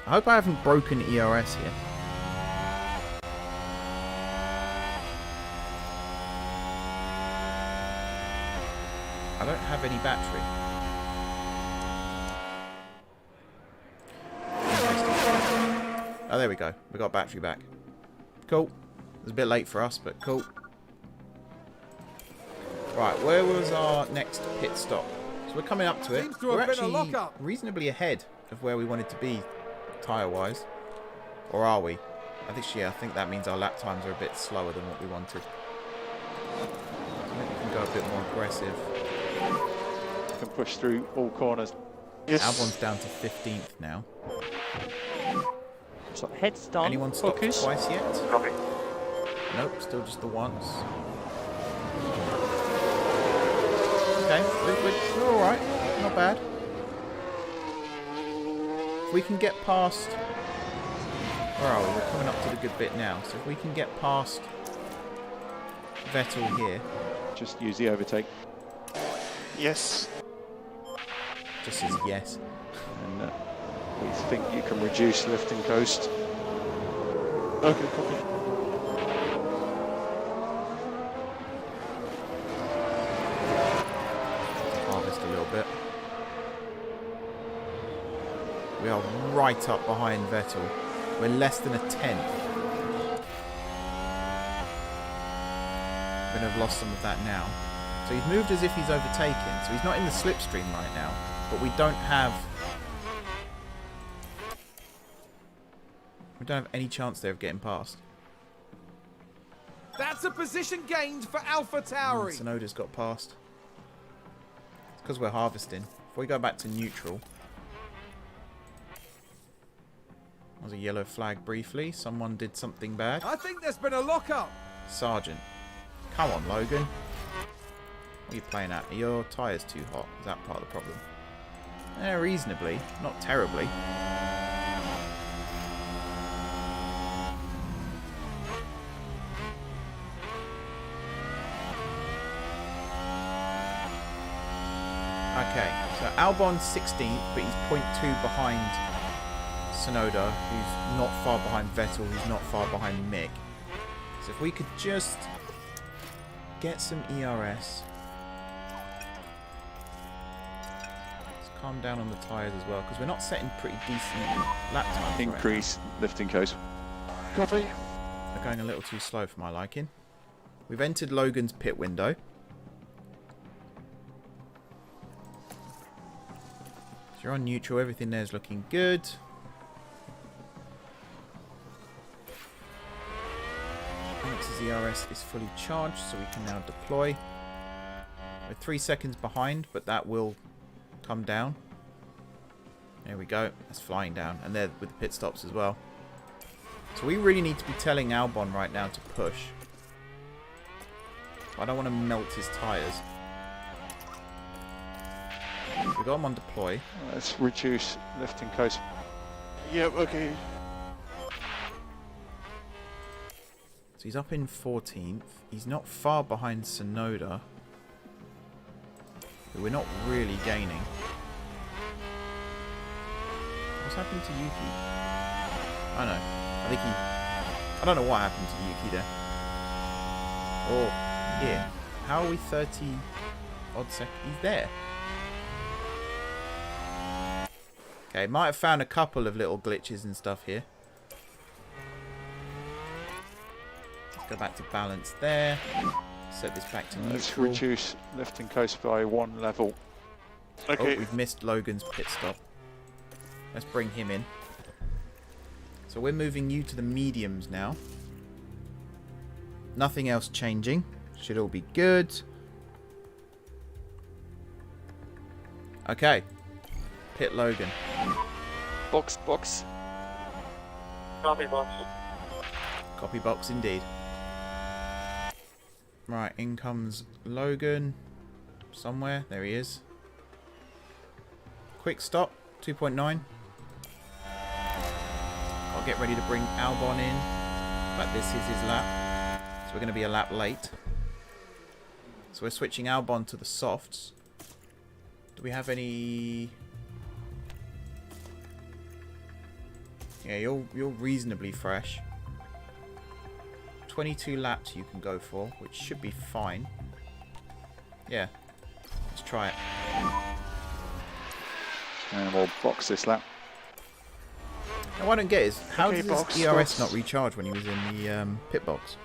I hope I haven't broken ERS here. I don't have any battery. Oh, there we go. We got battery back. Cool. It's a bit late for us, but cool. Right, where was our next pit stop? So we're coming up to it. We're actually reasonably ahead of where we wanted to be, tyre-wise. Or are we? I think that means our lap times are a bit slower than what we wanted. Maybe we can go a bit more aggressive. Can push through all corners. Yes. Albon's down to 15th now. So heads down. Anyone stopped focus. twice yet? Copy. Nope, still just the once. Okay, we're alright. Not bad. If we can get past... Where are we? We're coming up to the good bit now. So if we can get past Vettel here... Just use the overtake. Yes. Just says yes. And we think you can reduce lift and coast. Okay, copy. Harvest a little bit. We are right up behind Vettel. We're less than a tenth. going to have lost some of that now. So he's moved as if he's overtaken. So he's not in the slipstream right now. But we don't have any chance there of getting past. That's a position gained for Alpha Tauri. Tsunoda's got past. It's because we're harvesting. If we go back to neutral. There was a yellow flag briefly. Someone did something bad. I think there's been a lockup. Sergeant. Come on, Logan. What are you playing at? Are your tyres too hot? Is that part of the problem? Reasonably. Not terribly. Okay, so Albon's 16th, but he's 0.2 behind Tsunoda, who's not far behind Vettel, who's not far behind Mick. So if we could just get some ERS. Let's calm down on the tyres as well, because we're not setting pretty decent lap times. Increase lifting coast. Copy. They're going a little too slow for my liking. We've entered Logan's pit window. So you're on neutral, everything there's looking good. Alex's ERS is fully charged, so we can now deploy. We're 3 seconds behind, but that will come down. There we go. That's flying down. And there with the pit stops as well. So we really need to be telling Albon right now to push. I don't want to melt his tyres. We got him on deploy. Let's reduce lifting coast. Yep, okay. So he's up in 14th. He's not far behind Tsunoda. But we're not really gaining. What's happened to Yuki? I don't know. I don't know what happened to Yuki there. Oh, here. How are we 30 odd seconds? He's there. Okay, might have found a couple of little glitches and stuff here. Let's go back to balance there. Set this back to neutral. Let's reduce lifting coast by 1 level. Okay. Oh, we've missed Logan's pit stop. Let's bring him in. So we're moving you to the mediums now. Nothing else changing. Should all be good. Okay. Pit Logan. Box, box. Copy, boss. Copy box indeed. Right, in comes Logan. Somewhere. There he is. Quick stop. 2.9. I'll get ready to bring Albon in. But this is his lap. So we're going to be a lap late. So we're switching Albon to the softs. Do we have any... Yeah, you're reasonably fresh. 22 laps you can go for, which should be fine. Yeah. Let's try it. And we'll box this lap. Now, what I don't get is, how Okay, does box, his ERS box. not recharge when he was in the pit box?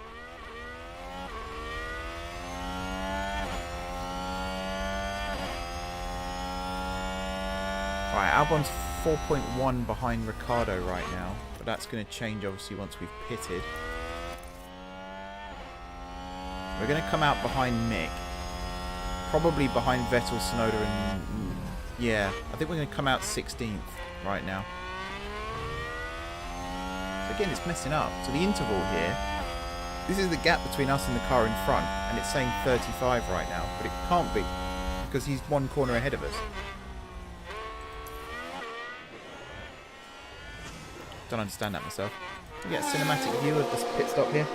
Right, Albon's 4.1 behind Ricciardo right now, but that's going to change obviously once we've pitted. We're going to come out behind Mick, probably behind Vettel, Tsunoda, and yeah, I think we're going to come out 16th right now. So again, it's messing up. So the interval here, this is the gap between us and the car in front, and it's saying 35 right now, but it can't be because he's 1 corner ahead of us. Don't understand that myself. Can we get a cinematic view of this pit stop here?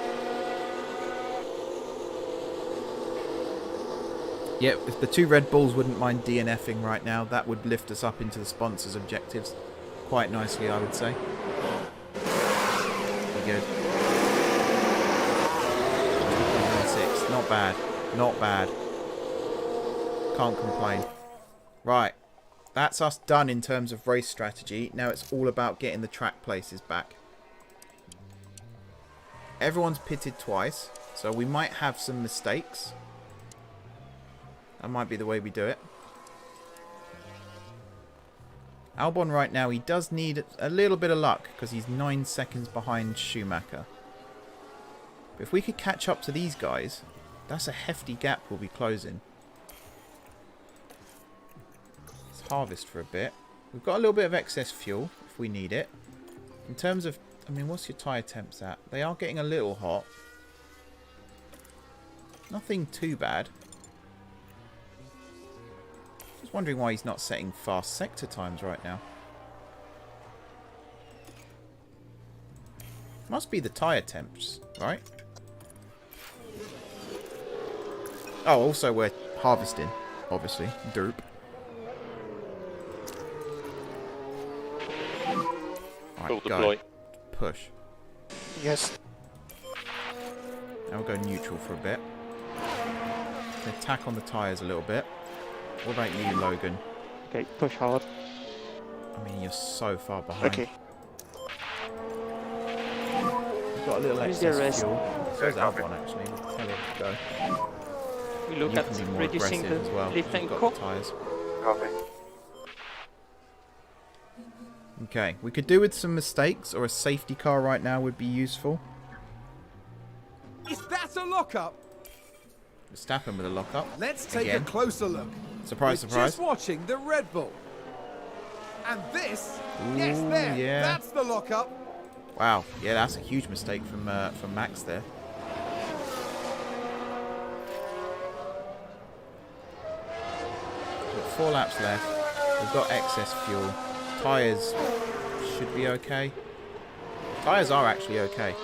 Yep, if the 2 Red Bulls wouldn't mind DNFing right now, that would lift us up into the sponsors' objectives quite nicely, I would say. Be good. 2.16, not bad. Not bad. Can't complain. Right. That's us done in terms of race strategy. Now it's all about getting the track places back. Everyone's pitted twice. So we might have some mistakes. That might be the way we do it. Albon right now, he does need a little bit of luck because he's 9 seconds behind Schumacher. But if we could catch up to these guys, that's a hefty gap we'll be closing. Let's harvest for a bit. We've got a little bit of excess fuel if we need it. In terms of, I mean, what's your tyre temps at? They are getting a little hot. Nothing too bad. Just wondering why he's not setting fast sector times right now. Must be the tyre temps, right? Oh, also we're harvesting, obviously. Derp. Alright, go. Push. Yes. Now we'll go neutral for a bit. Attack on the tyres a little bit. What about you, Logan? Okay, push hard. I mean, you're so far behind. Okay. You've got a little Who's the excess rest? fuel. So does Albon, actually. Tell him to go. We look You at can be more reducing aggressive the as well. lift and You've got core. the tyres. Copy. Okay, we could do with some mistakes, or a safety car right now would be useful. Is that a lockup? Verstappen with a lockup. Let's take Again. a closer look. Surprise, We're surprise. just watching the Red Bull. And this, yes, Ooh, there, yeah. that's the lockup. Wow, yeah, that's a huge mistake from Max there. We've got 4 laps left. We've got excess fuel. Tyres should be okay. Tyres are actually okay.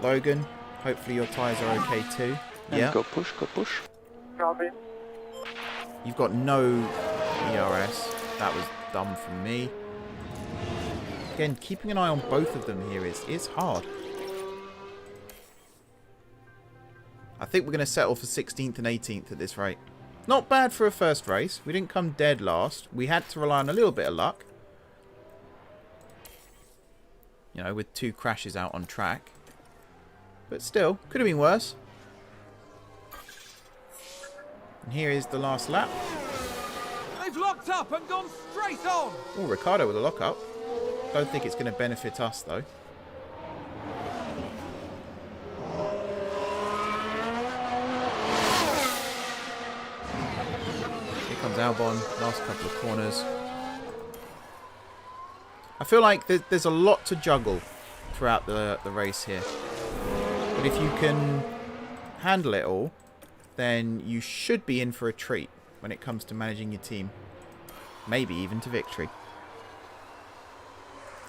Logan, hopefully your tyres are okay too. And Yeah. go push, go push. Copy. You've got no ERS. That was dumb from me. Again, keeping an eye on both of them here is hard. I think we're going to settle for 16th and 18th at this rate. Not bad for a first race. We didn't come dead last. We had to rely on a little bit of luck. You know, with 2 crashes out on track. But still, could have been worse. And here is the last lap. They've locked up and gone straight on. Oh, Ricardo with a lock-up. Don't think it's going to benefit us, though. Here comes Albon. Last couple of corners. I feel like there's a lot to juggle throughout the race here. But if you can handle it all, then you should be in for a treat when it comes to managing your team. Maybe even to victory.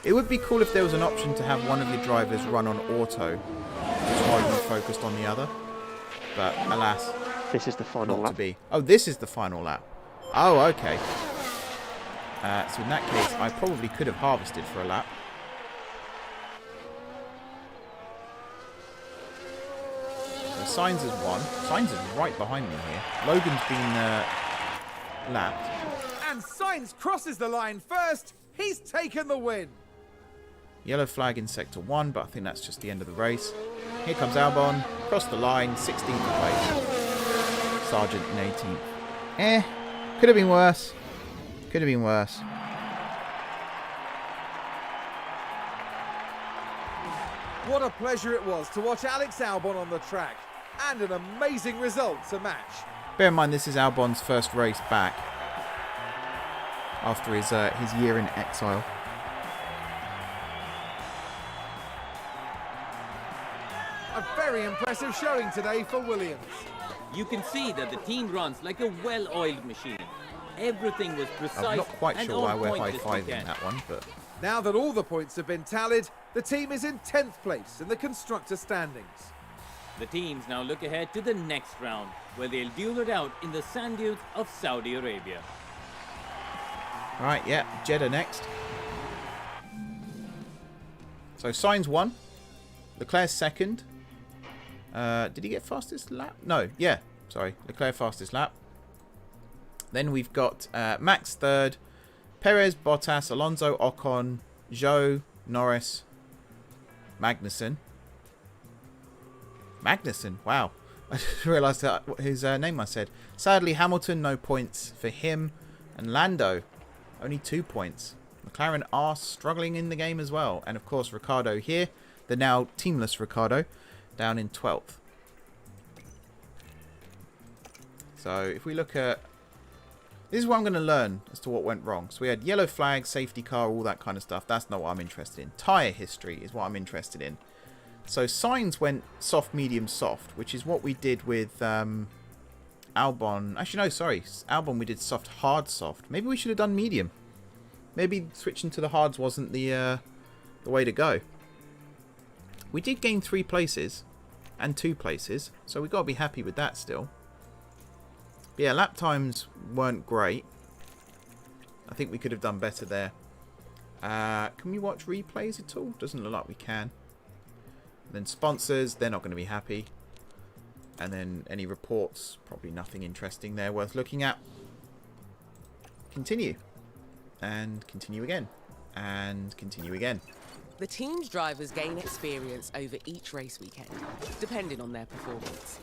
It would be cool if there was an option to have one of your drivers run on auto while you focused on the other. But alas, This is the final not lap. to be. Oh, this is the final lap. Oh, okay. So in that case, I probably could have harvested for a lap. So Sainz has won. Sainz is right behind me here. Logan's been lapped. And Sainz crosses the line first. He's taken the win. Yellow flag in Sector 1, but I think that's just the end of the race. Here comes Albon. Across the line, 16th place. Sargent in 18th. Could have been worse. Could have been worse. What a pleasure it was to watch Alex Albon on the track. And an amazing result to match. Bear in mind, this is Albon's first race back after his year in exile. A very impressive showing today for Williams. You can see that the team runs like a well-oiled machine. Everything was precise. I'm not quite and sure why on we're point this high-fiving weekend. that one, but Now that all the points have been tallied, the team is in 10th place in the constructor standings. The teams now look ahead to the next round, where they'll duel it out in the sand dunes of Saudi Arabia. Alright, yeah, Jeddah next. So Sainz won. Leclerc second. Did he get fastest lap? No, yeah, sorry. Leclerc fastest lap. Then we've got Max third. Perez, Bottas, Alonso, Ocon, Zhou, Norris, Magnussen. Magnussen, wow. I just realised that his name I said. Sadly, Hamilton, no points for him. And Lando, only 2 points. McLaren are struggling in the game as well. And of course, Ricciardo here, the now teamless Ricciardo, down in 12th. So if we look at... This is what I'm going to learn as to what went wrong. So we had yellow flag, safety car, all that kind of stuff. That's not what I'm interested in. Tyre history is what I'm interested in. So Sainz went soft, medium, soft, which is what we did with Albon. Actually, no, sorry. Albon we did soft, hard, soft. Maybe we should have done medium. Maybe switching to the hards wasn't the way to go. We did gain 3 places and 2 places, so we've got to be happy with that still. But yeah, lap times weren't great. I think we could have done better there. Can we watch replays at all? Doesn't look like we can. Then sponsors, they're not going to be happy. And then any reports, probably nothing interesting there worth looking at. Continue. And continue again. And continue again. The team's drivers gain experience over each race weekend, depending on their performance.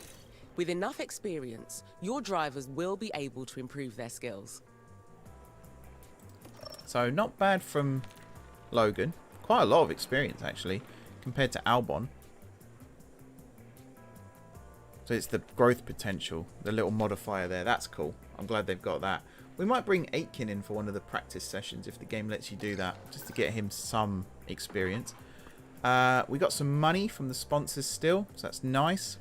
With enough experience, your drivers will be able to improve their skills. So not bad from Logan. Quite a lot of experience actually, compared to Albon. So it's the growth potential, the little modifier there. That's cool. I'm glad they've got that. We might bring Aitken in for one of the practice sessions if the game lets you do that, just to get him some experience. We got some money from the sponsors still, so that's nice.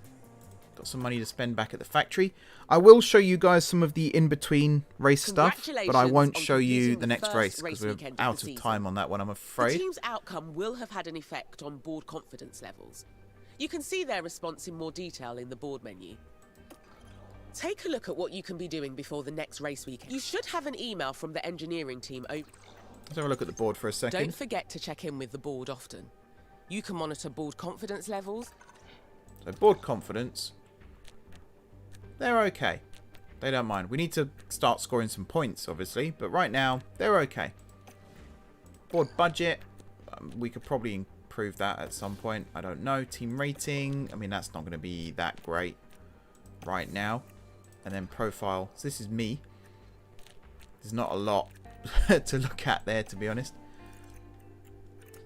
Got some money to spend back at the factory. I will show you guys some of the in-between race stuff, but I won't show you the next race because we're out of time on that one, I'm afraid. The team's outcome will have had an effect on board confidence levels. You can see their response in more detail in the board menu. Take a look at what you can be doing before the next race weekend. You should have an email from the engineering team open. Let's have a look at the board for a second. Don't forget to check in with the board often. You can monitor board confidence levels. So board confidence, they're okay. They don't mind. We need to start scoring some points, obviously, but right now, they're okay. Board budget, we could probably improve that at some point. I don't know. Team rating, I mean, that's not going to be that great right now. And then profile. So this is me. There's not a lot to look at there, to be honest.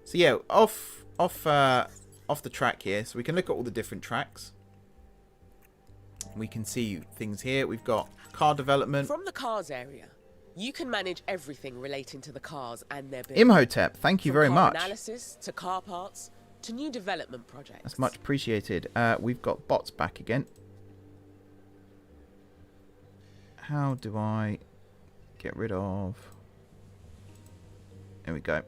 So yeah, off the track here. So we can look at all the different tracks. We can see things here. We've got car development. From the cars area, you can manage everything relating to the cars and their build. Imhotep, thank you very much. Analysis to car parts to new development projects. That's much appreciated. We've got bots back again. How do I get rid of... There we go.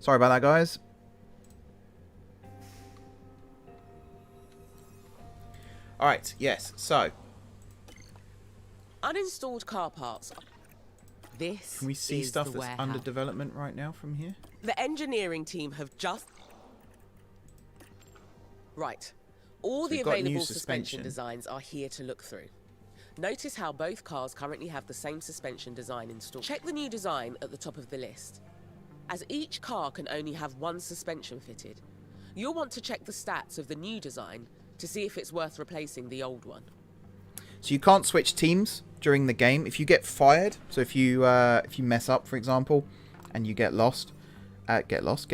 Sorry about that, guys. Alright, yes, so. Uninstalled car parts. This Can we see is stuff the that's warehouse. under development right now from here? The engineering team have just... Right. All So the we've got new available suspension. suspension designs are here to look through. Notice how both cars currently have the same suspension design installed. Check the new design at the top of the list. As each car can only have one suspension fitted, you'll want to check the stats of the new design to see if it's worth replacing the old one. So you can't switch teams during the game. If you get fired, so if you mess up, for example, and you get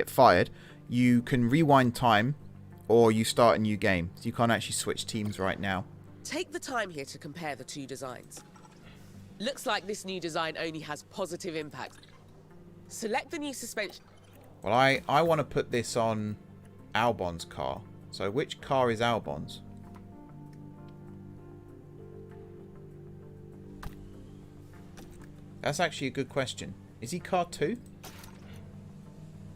fired, you can rewind time or you start a new game. So you can't actually switch teams right now. Take the time here to compare the two designs. Looks like this new design only has positive impact. Select the new suspension. Well, I want to put this on Albon's car. So which car is Albon's? That's actually a good question. Is he car 2?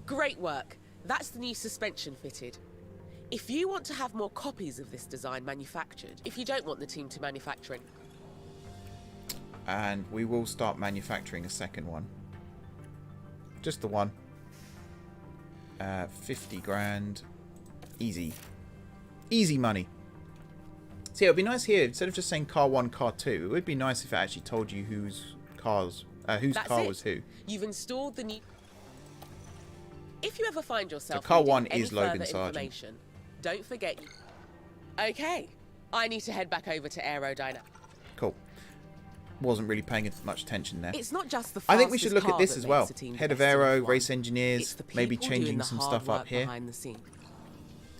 Great work. That's the new suspension fitted. If you want to have more copies of this design manufactured, if you don't want the team to manufacture it. And we will start manufacturing a second one. Just the one. 50 grand. Easy. Easy money. See, it would be nice here, instead of just saying car 1, car 2, it would be nice if it actually told you whose car was who. You've installed the new... If you ever find yourself So car needing 1 any is Logan further Sargent. information, Don't forget. Okay, I need to head back over to aerodynamics. Cool. Wasn't really paying much attention there. It's not just the I think we should fastest look at car this that as makes well. a team the Head of best in aero, F1. race It's engineers, the maybe people doing changing the some hard stuff up work here. behind the scenes.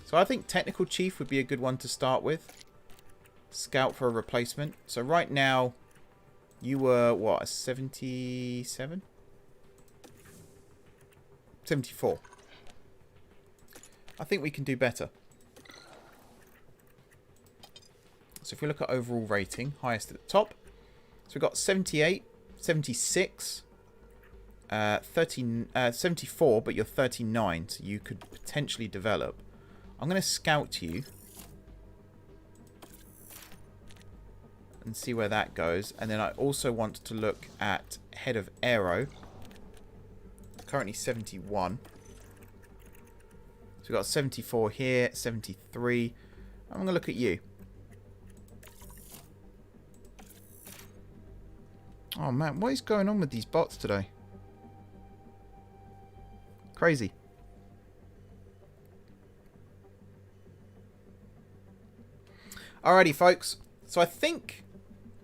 So I think technical chief would be a good one to start with. Scout for a replacement. So right now, you were, what, a 77? 74. I think we can do better. So if we look at overall rating, highest at the top. So we've got 78, 76, 74, but you're 39, so you could potentially develop. I'm going to scout you and see where that goes. And then I also want to look at head of aero. Currently 71. So we've got 74 here, 73. I'm going to look at you. Oh man, what is going on with these bots today? Crazy. Alrighty, folks. So I think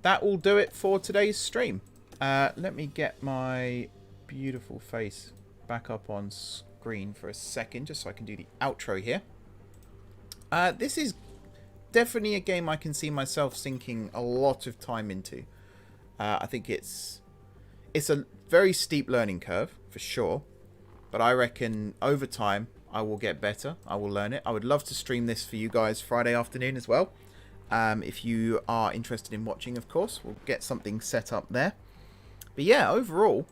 that will do it for today's stream. Let me get my beautiful face back up on screen for a second, just so I can do the outro here. This is definitely a game I can see myself sinking a lot of time into. I think it's a very steep learning curve, for sure. But I reckon over time, I will get better. I will learn it. I would love to stream this for you guys Friday afternoon as well. If you are interested in watching, of course, we'll get something set up there. But yeah, overall,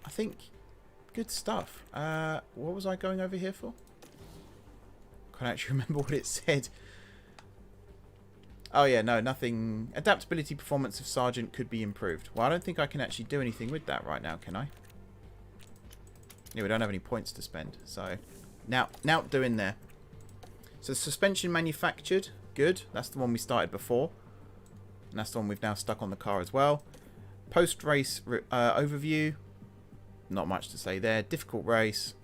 I think good stuff. What was I going over here for? Can't actually remember what it said. Oh yeah, no, nothing. Adaptability performance of Sergeant could be improved. Well, I don't think I can actually do anything with that right now, can I? Yeah, we don't have any points to spend. So, now doing there. So suspension manufactured. Good. That's the one we started before. And that's the one we've now stuck on the car as well. Post-race overview. Not much to say there. Difficult race.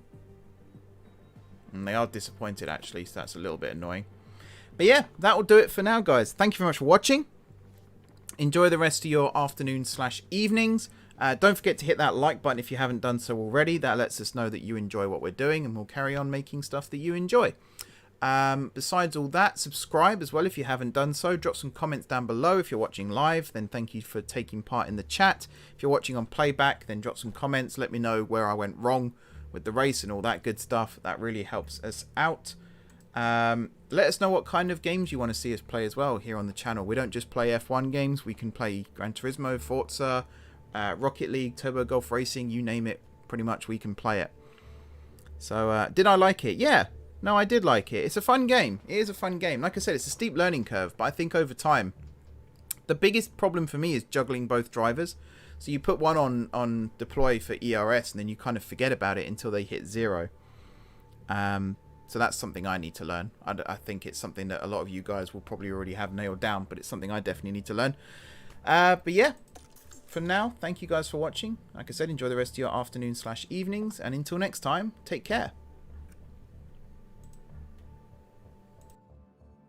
And they are disappointed, actually, so that's a little bit annoying. But yeah, that will do it for now, guys. Thank you very much for watching. Enjoy the rest of your afternoons/evenings. Don't forget to hit that like button if you haven't done so already. That lets us know that you enjoy what we're doing, and we'll carry on making stuff that you enjoy. Besides all that, subscribe as well if you haven't done so. Drop some comments down below if you're watching live. Then thank you for taking part in the chat. If you're watching on playback, then drop some comments. Let me know where I went wrong with the race and all that good stuff. That really helps us out. Let us know what kind of games you want to see us play as well here on the channel. We don't just play F1 games. We can play Gran Turismo, Forza, Rocket League, Turbo Golf Racing, you name it. Pretty much we can play it. So, did I like it? Yeah. No, I did like it. It's a fun game. It is a fun game. Like I said, it's a steep learning curve, but I think over time, the biggest problem for me is juggling both drivers. So you put one on deploy for ERS, and then you kind of forget about it until they hit 0. So that's something I need to learn. I think it's something that a lot of you guys will probably already have nailed down, but it's something I definitely need to learn. But yeah, for now, thank you guys for watching. Like I said, enjoy the rest of your afternoon/evenings, and until next time, take care.